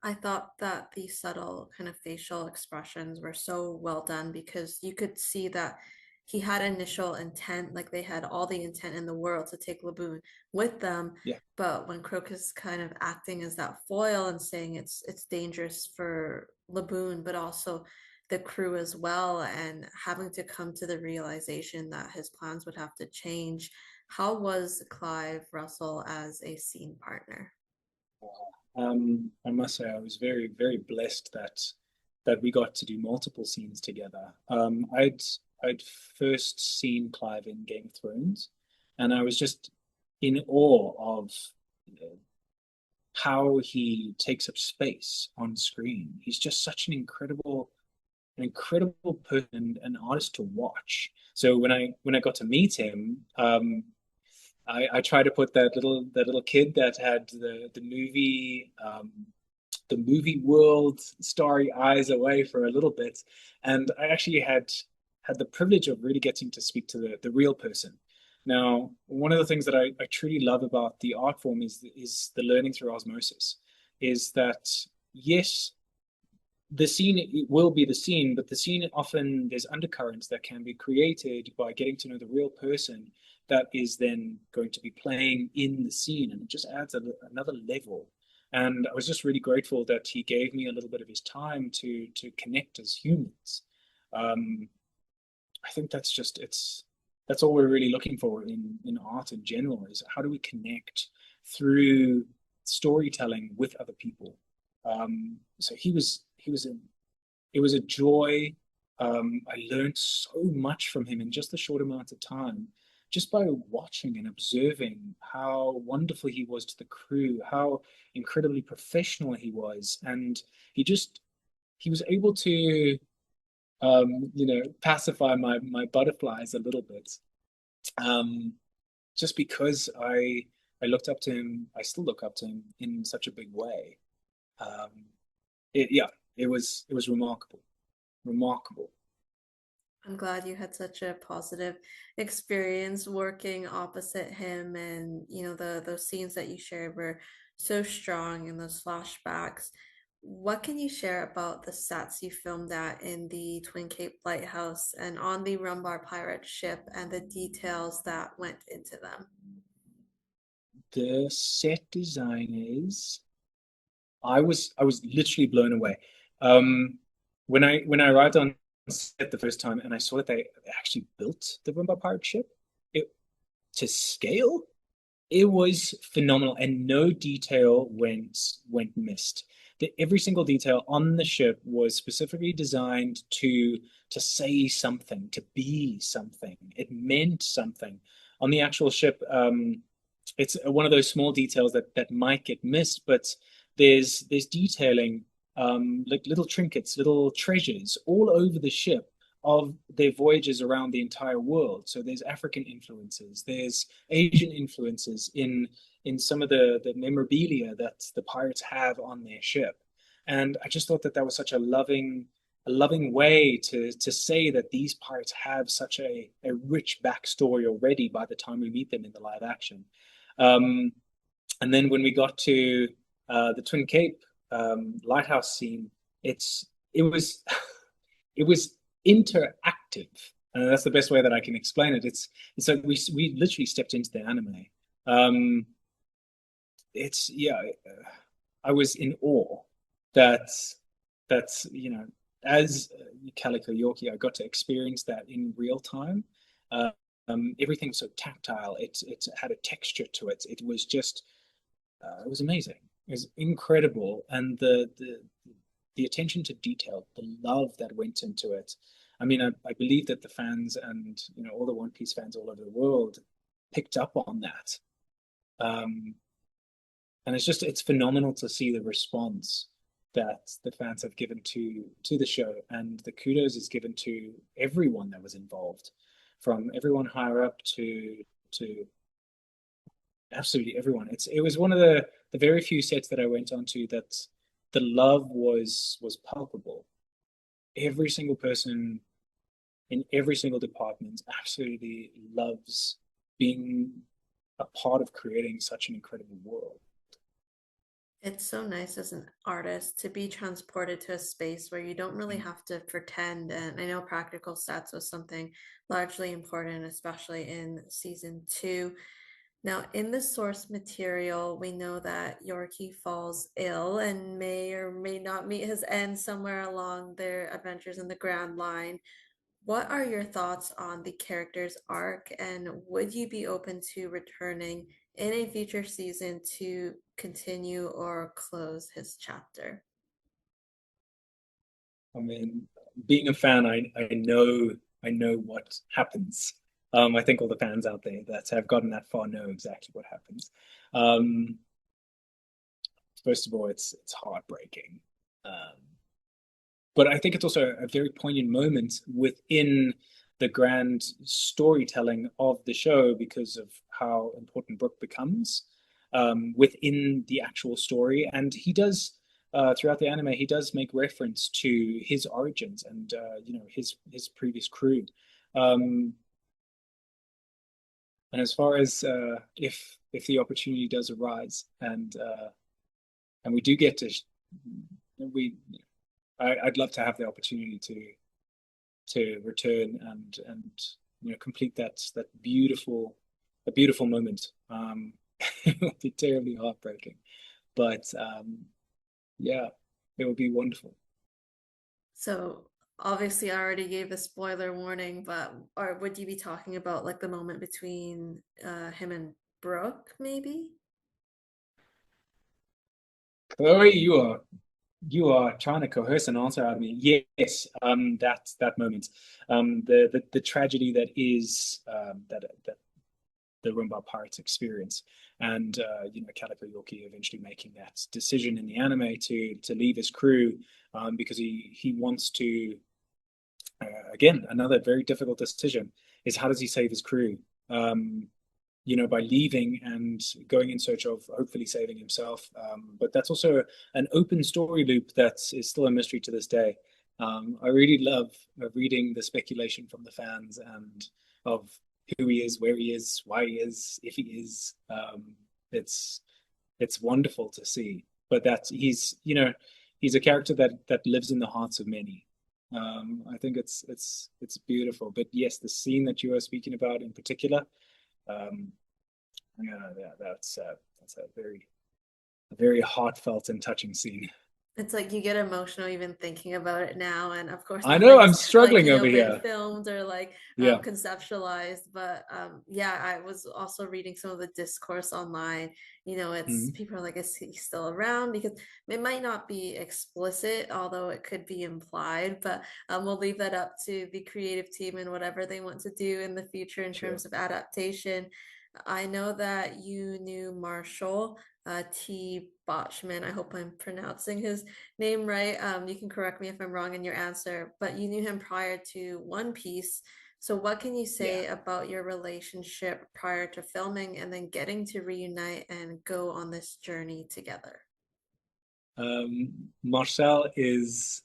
I thought that the subtle kind of facial expressions were so well done because you could see that he had initial intent, like they had all the intent in the world to take Laboon with them. Yeah. But when Crocus kind of acting as that foil and saying it's dangerous for Laboon, but also the crew as well, and having to come to the realization that his plans would have to change. How was Clive Russell as a scene partner? I must say I was very blessed that we got to do multiple scenes together. I'd first seen Clive in Game of Thrones, and I was just in awe of how he takes up space on screen. He's just such an incredible person, an artist to watch. So when I got to meet him, I try to put that little kid that had the movie world starry eyes away for a little bit, and I actually had the privilege of really getting to speak to the real person. Now, one of the things that I truly love about the art form is the learning through osmosis. Is that yes, the scene will be the scene, but the scene often there's undercurrents that can be created by getting to know the real person that is then going to be playing in the scene, and it just adds another level. And I was just really grateful that he gave me a little bit of his time to connect as humans. Um, I think that's all we're really looking for in art in general is how do we connect through storytelling with other people. So he was a it was a joy. I learned so much from him in just a short amount of time, just by watching and observing how wonderful he was to the crew, how incredibly professional he was, and he just he was able to pacify my butterflies a little bit. Um, just because I looked up to him, I still look up to him in such a big way. Um, yeah, it was remarkable, remarkable. I'm glad you had such a positive experience working opposite him, and the those scenes that you shared were so strong in those flashbacks. What can you share about the sets you filmed at in the Twin Cape Lighthouse and on the Rumbar Pirate ship and the details that went into them? The set designers, I was literally blown away. When I arrived on set the first time and I saw that they actually built the Rumbar Pirate ship, it to scale, it was phenomenal, and no detail went missed. Every single detail on the ship was specifically designed to say something, to be something. It meant something. On the actual ship, it's one of those small details that might get missed, but there's detailing, like little trinkets, little treasures all over the ship of their voyages around the entire world. So there's African influences, there's Asian influences in some of the memorabilia that the pirates have on their ship. And I just thought that that was such a loving way to say that these pirates have such a rich backstory already by the time we meet them in the live action. Um, and then when we got to the Twin Cape lighthouse scene, it was it was interactive. That's the best way that I can explain it. It's like we literally stepped into the anime. Um, it's yeah, I was in awe that that's as Calico Yorki, I got to experience that in real time. Uh, Everything was so tactile. It had a texture to it. It was just it was amazing. It was incredible, and the attention to detail, the love that went into it. I mean, I believe that the fans and all the One Piece fans all over the world picked up on that. Um, and it's phenomenal to see the response that the fans have given to the show, and the kudos is given to everyone that was involved, from everyone higher up to absolutely everyone. It was one of the very few sets that I went on to that the love was palpable. Every single person in every single department absolutely loves being a part of creating such an incredible world. It's so nice as an artist to be transported to a space where you don't really Mm. have to pretend. And I know practical sets was something largely important, especially in season two. Now, in the source material, we know that Yorkie falls ill and may or may not meet his end somewhere along their adventures in the Grand Line. What are your thoughts on the character's arc, and would you be open to returning in a future season to continue or close his chapter? I mean, being a fan, I know what happens. I think all the fans out there that have gotten that far know exactly what happens. Um, First of all, it's heartbreaking. Um, but I think it's also a very poignant moment within the grand storytelling of the show because of how important Brook becomes within the actual story. And he does, throughout the anime, he does make reference to his origins and his previous crew. Um, and as far as if the opportunity does arise and we do get to we I'd love to have the opportunity to return and complete that beautiful moment. It would be terribly heartbreaking, but yeah, it would be wonderful. So, obviously, I already gave the spoiler warning, but or would you be talking about like the moment between him and Brooke, maybe? Chloe, you are trying to coerce an answer out of me. Yes, that moment, the tragedy that is that the Rumbar Pirates experience, and Calico Yorki eventually making that decision in the anime to leave his crew because he wants to again another very difficult decision is how does he save his crew um, by leaving and going in search of hopefully saving himself. But that's also an open story loop that is still a mystery to this day. I really love reading the speculation from the fans and of who he is, where he is, why he is, if he is. It's it's wonderful to see. But that he's a character that lives in the hearts of many. I think it's beautiful. But yes, the scene that you are speaking about in particular, um, yeah, that's a very heartfelt and touching scene. It's like you get emotional even thinking about it now, and of course, I know I'm nothing's like, struggling over been here. filmed or like Yeah. conceptualized. But yeah, I was also reading some of the discourse online. It's Mhm. people are like, is he still around? Because it might not be explicit, although it could be implied. But we'll leave that up to the creative team and whatever they want to do in the future in Sure. terms of adaptation. I know that you knew Marshall T. Botchman. I hope I'm pronouncing his name right. You can correct me if I'm wrong in your answer, but you knew him prior to One Piece. So, what can you Yeah. say about your relationship prior to filming and then getting to reunite and go on this journey together? Marcel is,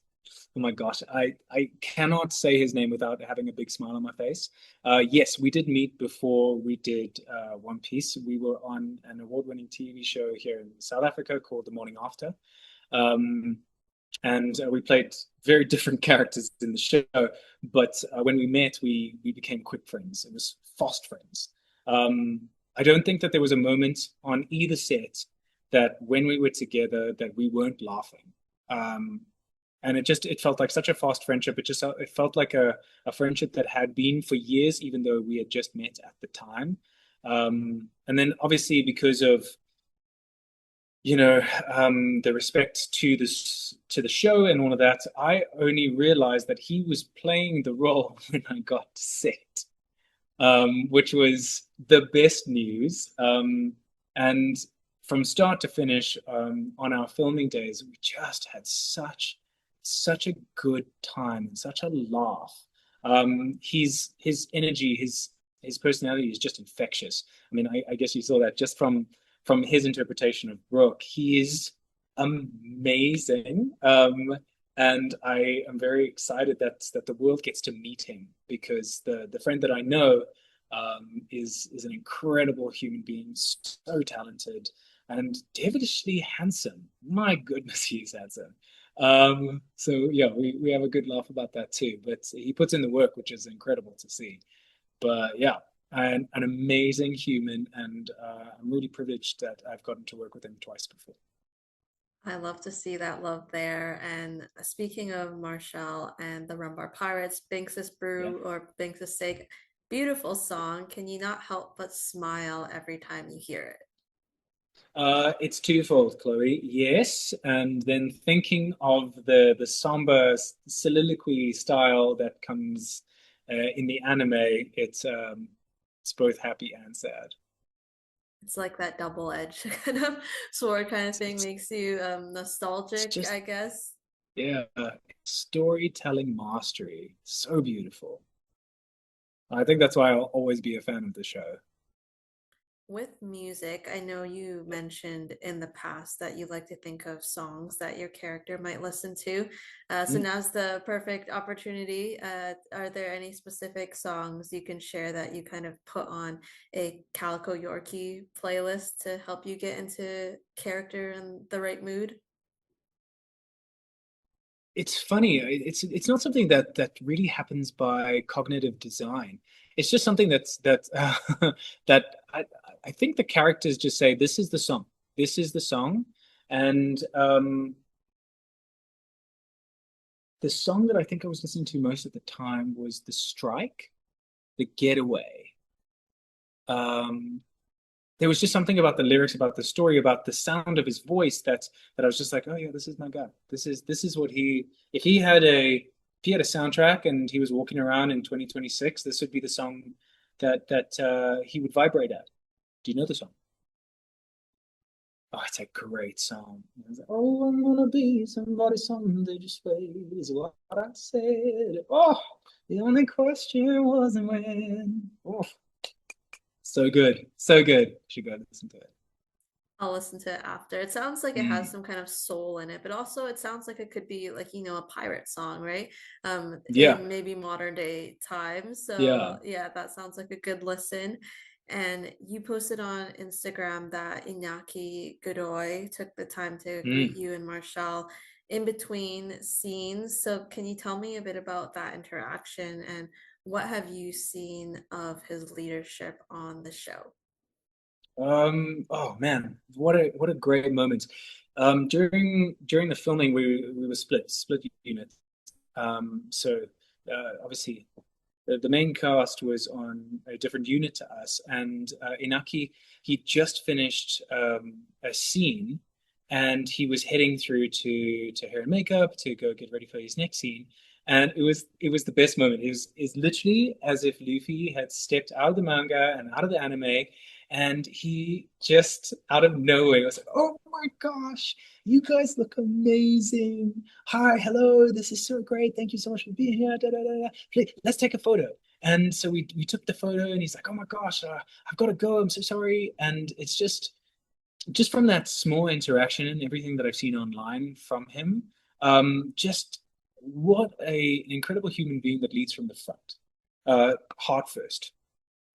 oh my gosh, I cannot say his name without having a big smile on my face. Yes, we did meet before we did One Piece. We were on an award-winning TV show here in South Africa called The Morning After. Um, and we played very different characters in the show. But when we met, we became quick friends. It was fast friends. Um, I don't think that there was a moment on either set that when we were together that we weren't laughing. Um, and it felt like such a fast friendship. It felt like a friendship that had been for years, even though we had just met at the time. And then obviously because of you know the respect to this to the show and all of that, I only realized that he was playing the role when I got to set, which was the best news. And from start to finish, on our filming days, we just had such a good time and such a laugh. His energy, his personality is just infectious. I mean, I guess you saw that just from his interpretation of Brook. He is amazing. And I am very excited that the world gets to meet him, because the friend that I know is an incredible human being, so talented and devilishly handsome. My goodness, he is handsome. So yeah, we have a good laugh about that too. But he puts in the work, which is incredible to see. But yeah, an amazing human, and I'm really privileged that I've gotten to work with him twice before. I love to see that love there. And speaking of Marshall and the Rumbar Pirates, Binks's Yeah. Brew or Binks's Sake, beautiful song. Can you not help but smile every time you hear it? It's twofold, Chloe. Yes, and then thinking of the samba soliloquy style that comes in the anime, it's both happy and sad. It's like that double-edged kind of sword kind of thing, It's makes you it's nostalgic, just I guess. yeah, storytelling mastery, so beautiful. I think that's why I'll always be a fan of the show. With music, I know you mentioned in the past that you like to think of songs that your character might listen to. So Mm. now's the perfect opportunity. Are there any specific songs you can share that you kind of put on a Calico Yorki playlist to help you get into character and the right mood? It's funny. It's not something that really happens by cognitive design. It's just something that I think the characters just say, "This is the song. This is the song," and the song that I think I was listening to most at the time was "The Strike," "The Getaway." Um, there was just something about the lyrics, about the story, about the sound of his voice that I was just like, oh yeah, this is my guy. This is what he if he had a soundtrack and he was walking around in 2026, this would be the song that he would vibrate at. Do you know the song? Oh, it's a great song. It's like, oh, I'm gonna be somebody someday, just wait, is what I said. Oh, the only question wasn't when. Oh, so good, so good. You should go listen to it. I'll listen to it after. It sounds like it has Mm. some kind of soul in it, but also it sounds like it could be like, a pirate song, right? Yeah, In maybe modern day times. So yeah. yeah, that sounds like a good listen. And you posted on Instagram that Iñaki Godoy took the time to greet Mm. you and Marshall in between scenes. So can you tell me a bit about that interaction and what have you seen of his leadership on the show? Oh man, what a great moment. During the filming, we were split units. So obviously, the main cast was on a different unit to us, and Inaki, he just finished a scene, and he was heading through to hair and makeup to go get ready for his next scene. And it was the best moment. It was literally as if Luffy had stepped out of the manga and out of the anime, and he just out of nowhere was like, "Oh my gosh, you guys look amazing! Hi, hello, this is so great. Thank you so much for being here. Da, da, da, da. Please, let's take a photo." And so we took the photo, and he's like, "Oh my gosh, I've got to go. I'm so sorry." And it's just from that small interaction and everything that I've seen online from him, just what an incredible human being that leads from the front, heart first.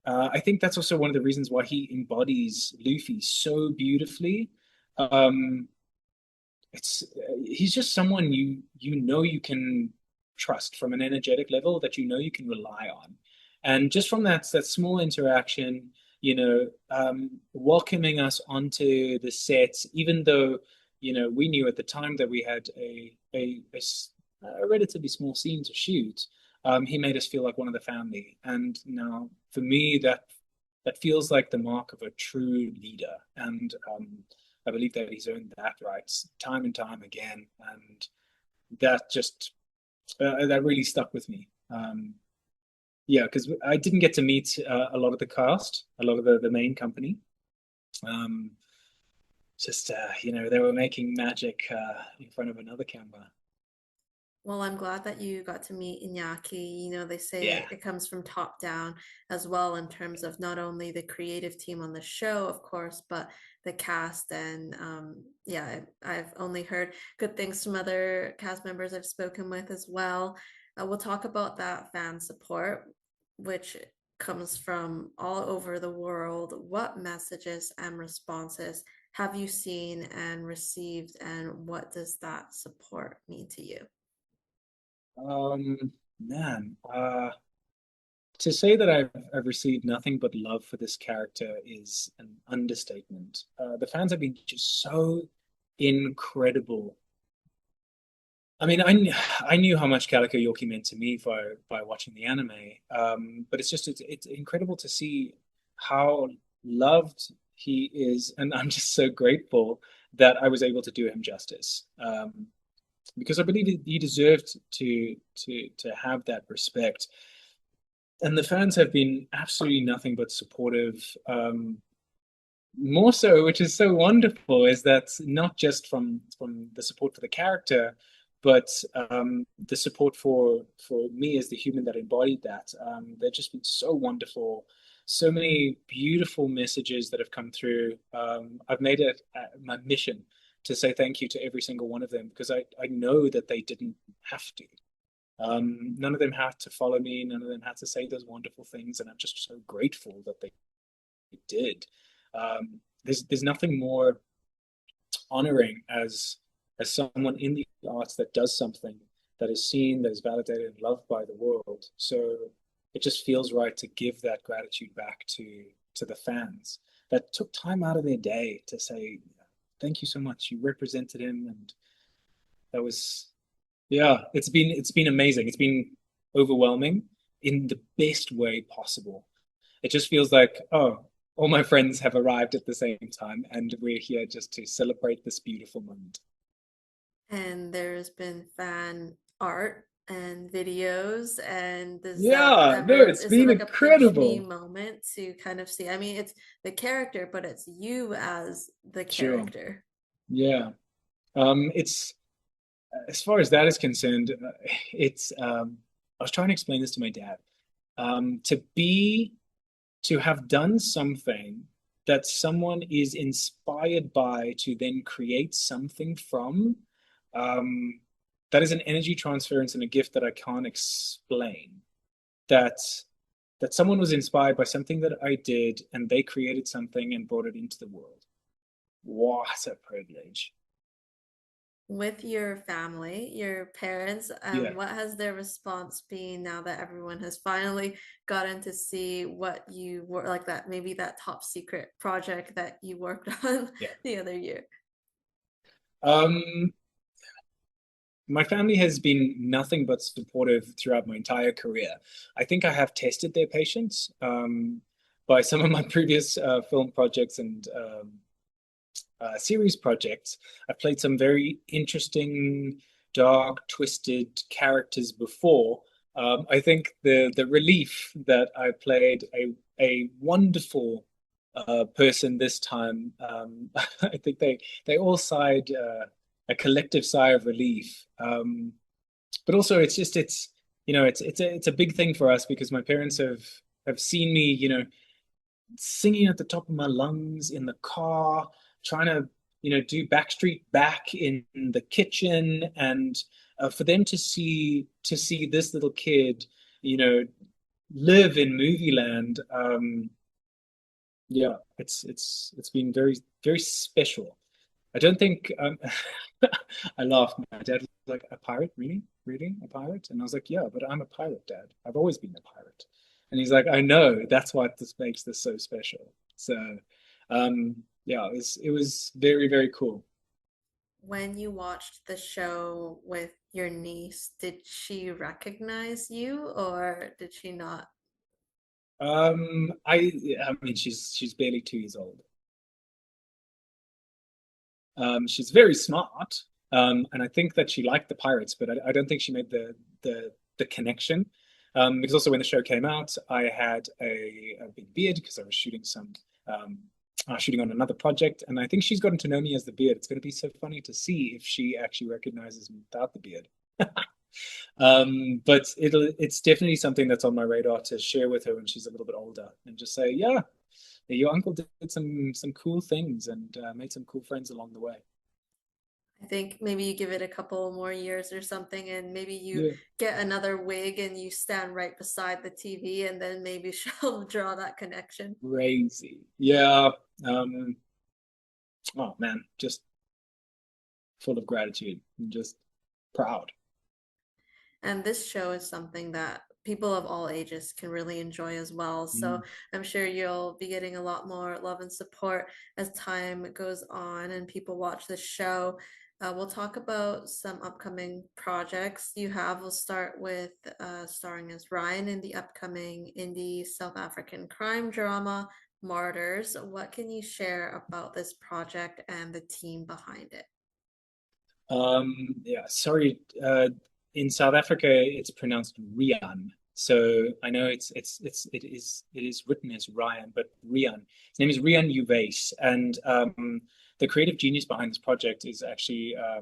I think that's also one of the reasons why he embodies Luffy so beautifully. Um, it's he's just someone you can trust from an energetic level, that you can rely on, and just from that small interaction, welcoming us onto the set, even though we knew at the time that we had a a relatively small scene to shoot, he made us feel like one of the family. And now, for me, that feels like the mark of a true leader. And I believe that he's earned that right time and time again. And that just that really stuck with me. Yeah, because I didn't get to meet a lot of the cast, a lot of the main company. Um, just they were making magic in front of another camera. Well, I'm glad that you got to meet Iñaki. They Yeah. say it comes from top down as well, in terms of not only the creative team on the show, of course, but the cast. And yeah, I've only heard good things from other cast members I've spoken with as well. We'll talk about that fan support, which comes from all over the world. What messages and responses have you seen and received, and what does that support mean to you? Man, to say that I've received nothing but love for this character is an understatement. The fans have been just so incredible. I mean, I knew how much Calico Yorki meant to me by watching the anime, but it's incredible to see how loved he is, and I'm just so grateful that I was able to do him justice. Because I believe he deserved to have that respect. And the fans have been absolutely nothing but supportive. More so, which is so wonderful, is that not just from the support for the character, but the support for me as the human that embodied that. They've just been so wonderful. So many beautiful messages that have come through. I've made it my mission to say thank you to every single one of them because I know that they didn't have to. None of them had to follow me. None of them had to say those wonderful things, and I'm just so grateful that they did. There's nothing more honoring as someone in the arts that does something that is seen, that is validated and loved by the world. So it just feels right to give that gratitude back to the fans that took time out of their day to say thank you so much. You represented him, and that was yeah. It's been amazing. It's been overwhelming in the best way possible. It just feels like, oh, all my friends have arrived at the same time, and we're here just to celebrate this beautiful moment. And there's been fan art and videos, and does that Yeah, no, ever, it's is it been like a pinch me incredible. moment to kind of see? I mean, it's the character, but it's you as the Sure. character. Yeah. It's as far as that is concerned, it's I was trying to explain this to my dad. To be to have done something that someone is inspired by to then create something from, um, that is an energy transference and a gift that I can't explain. That that someone was inspired by something that I did and they created something and brought it into the world. What a privilege. With your family, your parents, Yeah. what has their response been now that everyone has finally gotten to see what you were like, that maybe that top secret project that you worked on Yeah. the other year? Um, my family has been nothing but supportive throughout my entire career. I think I have tested their patience by some of my previous film projects and series projects. I've played some very interesting, dark, twisted characters before. I think the relief that I played a wonderful person this time. I think they all sighed a collective sigh of relief. But also, it's it's a big thing for us because my parents have seen me singing at the top of my lungs in the car, trying to do Backstreet Back in the kitchen, and for them to see this little kid you know live in movie land. Yeah, it's been very very special. I don't think I laughed. My dad was like, "A pirate? Really? Really? A pirate?" And I was like, "Yeah, but I'm a pirate, Dad. I've always been a pirate." And he's like, "I know. That's what this makes this so special." So, yeah, it was very very cool. When you watched the show with your niece, did she recognize you or did she not? I mean, she's barely 2 years old. She's very smart, and I think that she liked the pirates, but I don't think she made the connection. Because also when the show came out, I had a big beard because I was shooting um, shooting on another project, and I think she's gotten to know me as the beard. It's going to be so funny to see if she actually recognizes me without the beard. But it's definitely something that's on my radar to share with her when she's a little bit older, and just say, yeah, your uncle did some cool things and made some cool friends along the way. I think maybe you give it a couple more years or something, and maybe you Yeah, get another wig and you stand right beside the TV, and then maybe she'll draw that connection. crazy. Yeah. Um, oh man, just full of gratitude and just proud. And this show is something that people of all ages can really enjoy as well. So Mm. I'm sure you'll be getting a lot more love and support as time goes on and people watch the show. We'll talk about some upcoming projects you have. We'll start with starring as Ryan in the upcoming indie South African crime drama, Martyrs. What can you share about this project and the team behind it? Yeah, sorry. In South Africa, it's pronounced Rian. So I know it is written as Ryan, but Rian. His name is Rian Uwais, and the creative genius behind this project is actually uh,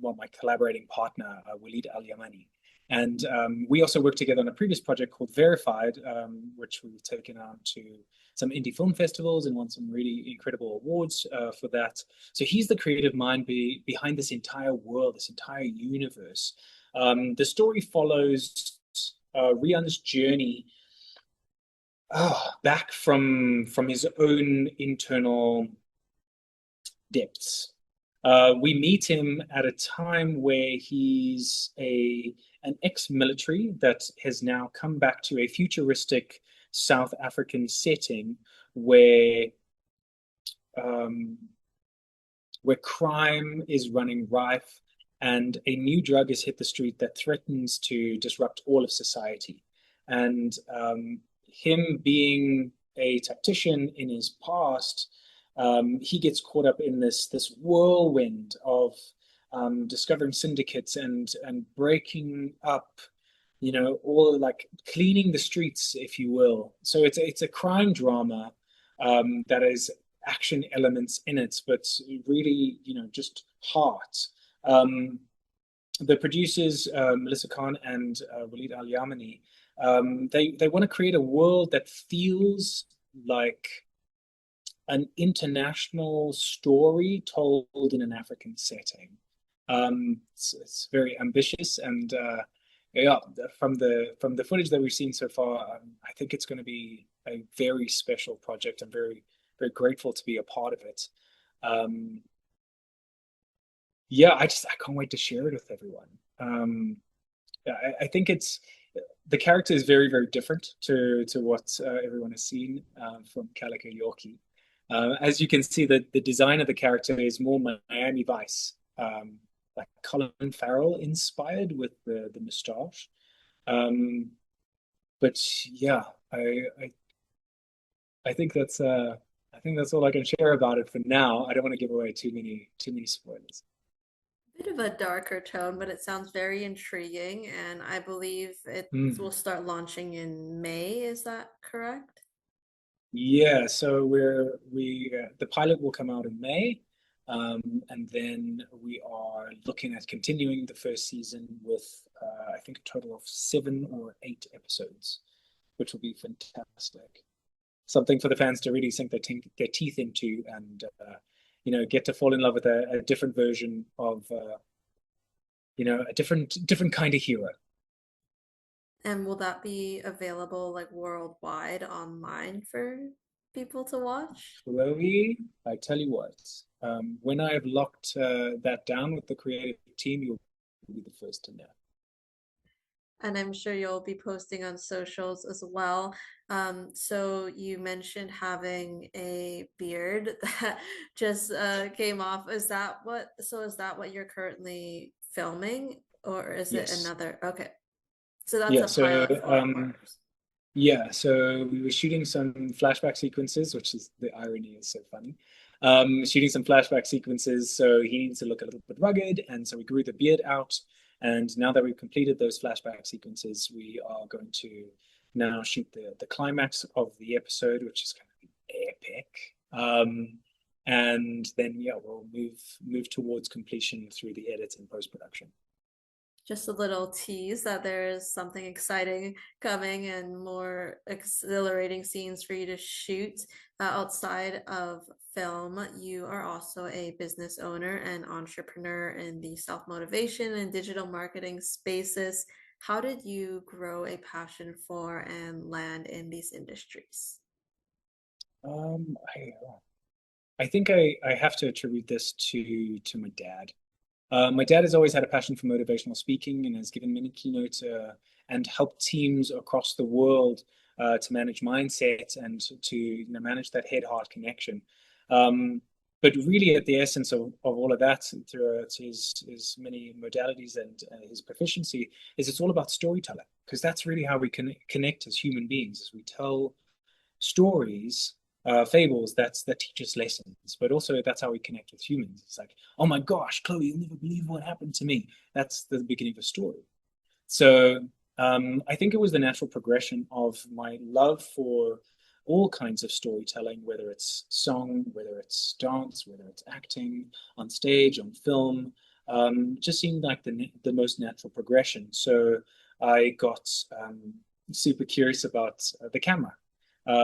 well, my collaborating partner, Walid Al Yamani. And we also worked together on a previous project called Verified, which we've taken on to some indie film festivals and won some really incredible awards for that. So he's the creative mind behind this entire world, this entire universe. The story follows Rian's journey back from his own internal depths. We meet him at a time where he's a an ex-military that has now come back to a futuristic South African setting where um, where crime is running rife and a new drug has hit the street that threatens to disrupt all of society. And him being a tactician in his past, he gets caught up in this whirlwind of discovering syndicates and breaking up, all like cleaning the streets, if you will. So it's a crime drama that is action elements in it, but really, just heart. Um, the producers, Melissa Khan and Walid Al Yamani, they want to create a world that feels like an international story told in an African setting. It's very ambitious, and yeah, from the footage that we've seen so far, I think it's going to be a very special project. I'm very grateful to be a part of it. Um, yeah, I can't wait to share it with everyone. Yeah, I think it's the character is very different to what everyone has seen from Calico Yorki. As you can see, the design of the character is more Miami Vice, like Colin Farrell inspired with the moustache. Um, but yeah, I I think that's all I can share about it for now. I don't want to give away too many spoilers. Bit of a darker tone, but it sounds very intriguing, and I believe it will Mm. start launching in May. Is that correct? Yeah, so the pilot will come out in May, and then we are looking at continuing the first season with I think a total of 7 or 8 episodes, which will be fantastic. Something for the fans to really sink their teeth into and get to fall in love with a different version of a different kind of hero. And will that be available like worldwide online for people to watch? Chloe, I tell you what, when I have locked that down with the creative team, you'll be the first to know. And I'm sure you'll be posting on socials as well. So you mentioned having a beard that just came off. Is that what you're currently filming, or is it Yes. another? Okay, so that's Yeah. a So pilot for Martyrs. yeah, so we were shooting some flashback sequences, which is the irony is so funny. Shooting some flashback sequences, so he needs to look a little bit rugged, and so we grew the beard out. And now that we've completed those flashback sequences, we are going to now shoot the climax of the episode, which is going to be epic. And then yeah, we'll move towards completion through the edit and post production. Just a little tease that there's something exciting coming and more exhilarating scenes for you to shoot outside of film. You are also a business owner and entrepreneur in the self motivation and digital marketing spaces. How did you grow a passion for and land in these industries? Um, I, I think I have to attribute this to my dad. My dad has always had a passion for motivational speaking and has given many keynotes and helped teams across the world to manage mindset and to manage that head-heart connection. But really, at the essence of all of that, through his many modalities and his proficiency, is it's all about storytelling because that's really how we can connect as human beings, as we tell stories, fables that teach us lessons, but also that's how we connect with humans. It's like, oh my gosh, Chloe, you'll never believe what happened to me. That's the beginning of a story. So I think it was the natural progression of my love for all kinds of storytelling, whether it's song, whether it's dance, whether it's acting on stage, on film. Just seemed like the most natural progression. So I got super curious about the camera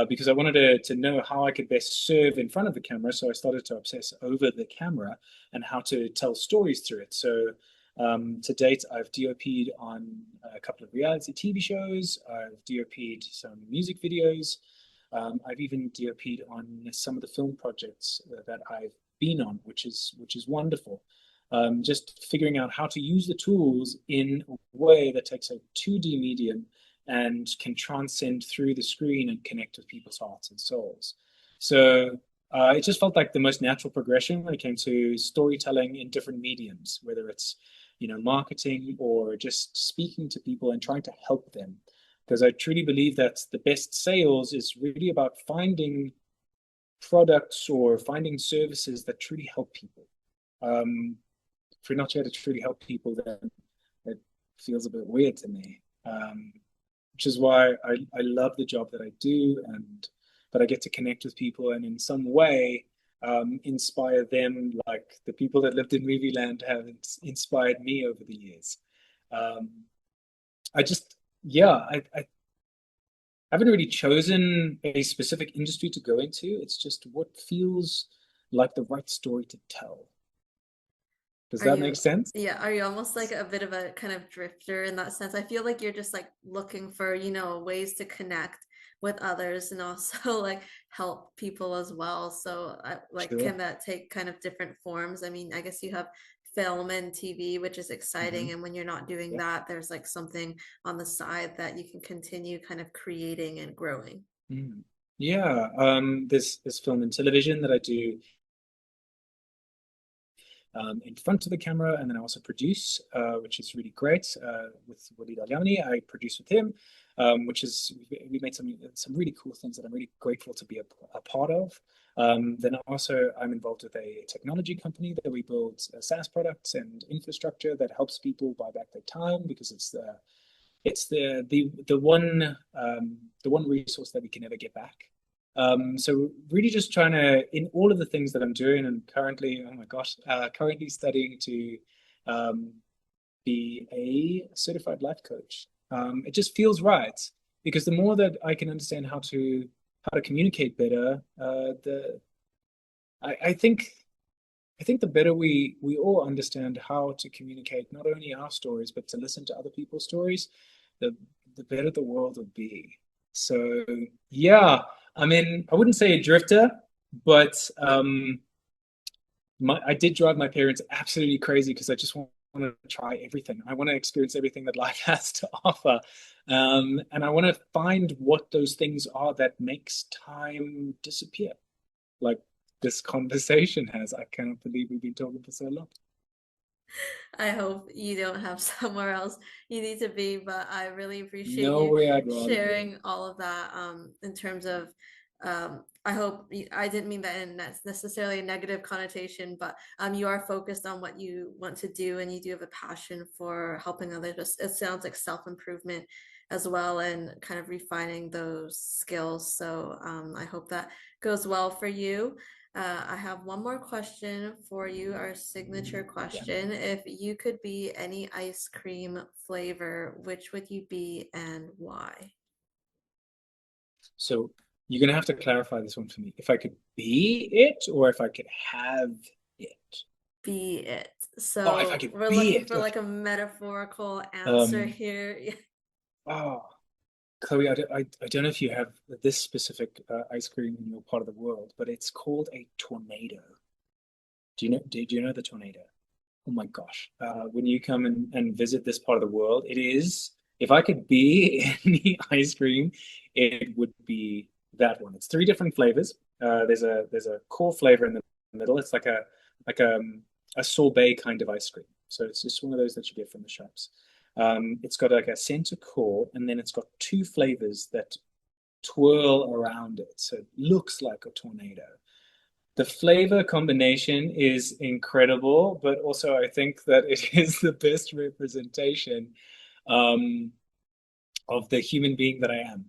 because I wanted to know how I could best serve in front of the camera. So I started to obsess over the camera and how to tell stories through it. So to date, I've DOP'd on a couple of reality TV shows. I've DOP'd some music videos. I've even DOP'd on some of the film projects that I've been on, which is wonderful. Just figuring out how to use the tools in a way that takes a 2D medium and can transcend through the screen and connect with people's hearts and souls. So it just felt like the most natural progression when it came to storytelling in different mediums, whether it's marketing or just speaking to people and trying to help them. Because I truly believe that the best sales is really about finding products or finding services that truly help people. If we're not here to truly help people, then it feels a bit weird to me. Which is why I love the job that I do and that I get to connect with people and in some way inspire them like the people that lived in movie land have inspired me over the years. Um, I just, yeah, I haven't really chosen a specific industry to go into. It's just what feels like the right story to tell. Does Are that make you, sense? yeah, are you almost like a bit of a kind of drifter in that sense? I feel like you're just like looking for, ways to connect with others and also like help people as well. So, like, Sure. can that take kind of different forms? I mean, I guess you have film and TV, which is Mm-hmm. exciting. And when you're not doing Yeah. that, there's like something on the side that you can continue kind of creating and growing. Mm. Yeah. There's film and television that I do in front of the camera, and then I also produce, which is really great with Walid Al-Yamani. I produce with him, which is we made some really cool things that I'm really grateful to be a part of. Then also I'm involved with a technology company that we build SaaS products and infrastructure that helps people buy back their time because it's the one resource that we can never get back. So really just trying to, in all of the things that I'm doing and currently, oh my gosh, currently studying to um, be a certified life coach. It just feels right because the more that I can understand how to communicate better, the I think the better we all understand how to communicate not only our stories but to listen to other people's stories, the the better the world will be. So yeah, I mean, I wouldn't say a drifter, but I did drive my parents absolutely crazy because I just want to try everything. I want to experience everything that life has to offer. And I want to find what those things are that makes time disappear. Like this conversation has. I cannot believe we've been talking for so long. I hope you don't have somewhere else you need to be, but I really appreciate No you way I'd rather be. sharing all of that in terms of I hope I didn't mean that in necessarily a negative connotation, but you are focused on what you want to do and you do have a passion for helping others. It sounds like self-improvement as well and kind of refining those skills. So I hope that goes well for you. I have one more question for you, our signature Yeah. question. If you could be any ice cream flavor, which would you be and why? So you're gonna have to clarify this one for me. If I could be it or if I could have it. Be it. Oh, if I So could we're be looking it. for like Okay. a metaphorical answer Um, here. oh, Chloe, I don't know if you have this specific ice cream in your part of the world, but it's called a tornado. Do you know the tornado? Oh my gosh. When you come and visit this part of the world, it is, if I could be any ice cream, it would be that one. It's three different flavors. There's a core flavor in the middle. It's like a sorbet kind of ice cream. So it's just one of those that you get from the shops. It's got like a center core, and then it's got two flavors that twirl around it. So it looks like a tornado. The flavor combination is incredible, but also I think that it is the best representation um, of the human being that I am.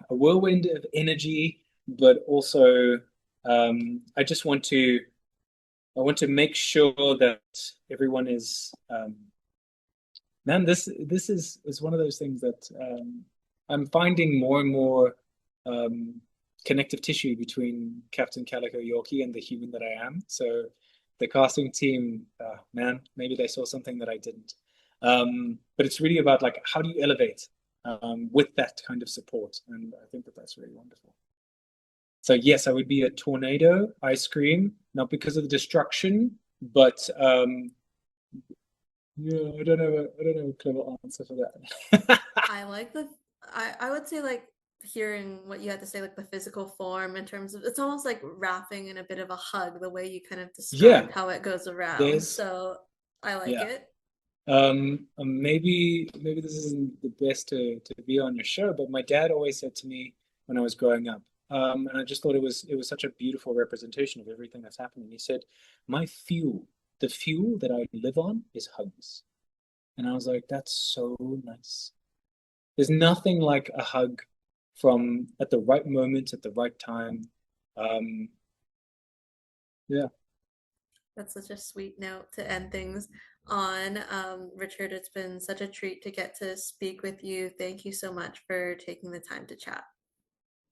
A whirlwind of energy, but also I just I want to make sure that everyone is man, this is one of those things that I'm finding more and more um, connective tissue between Captain Calico Yorki and the human that I am. So the casting team, man, maybe they saw something that I didn't. But it's really about like how do you elevate with that kind of support, and I think that that's really wonderful. So yes, I would be a tornado ice cream, not because of the destruction, but yeah, I don't know a clever answer for that. I like I would say like hearing what you had to say, like the physical form in terms of it's almost like wrapping in a bit of a hug, the way you kind of Yeah, described how it goes around. there's So I like yeah. it. Maybe this isn't the best to be on your show, but my dad always said to me when I was growing up, and I just thought it was such a beautiful representation of everything that's happening. He said, "My fuel, the fuel that I live on, is hugs," and I was like, "That's so nice." There's nothing like a hug from at the right moment at the right time. Um, yeah, That's such a sweet note to end things on. Richard, it's been such a treat to get to speak with you. Thank you so much for taking the time to chat.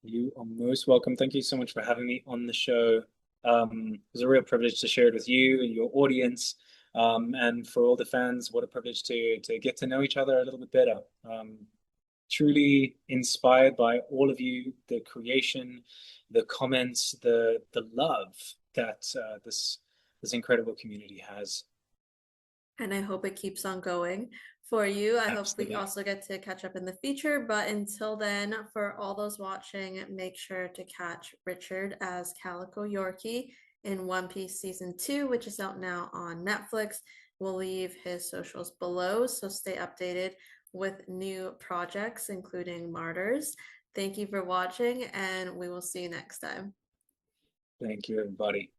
you are most welcome. Thank you so much for having me on the show. It was a real privilege to share it with you and your audience. And for all the fans, what a privilege to get to know each other a little bit better. Truly inspired by all of you, the creation, the comments, the love that this incredible community has. And I hope it keeps on going for you. I hope we Absolutely. also get to catch up in the future. But until then, for all those watching, make sure to catch Richard as Calico Yorki in One Piece Season 2, which is out now on Netflix. We'll leave his socials below, so stay updated with new projects, including Martyrs. Thank you for watching, and we will see you next time. Thank you, everybody.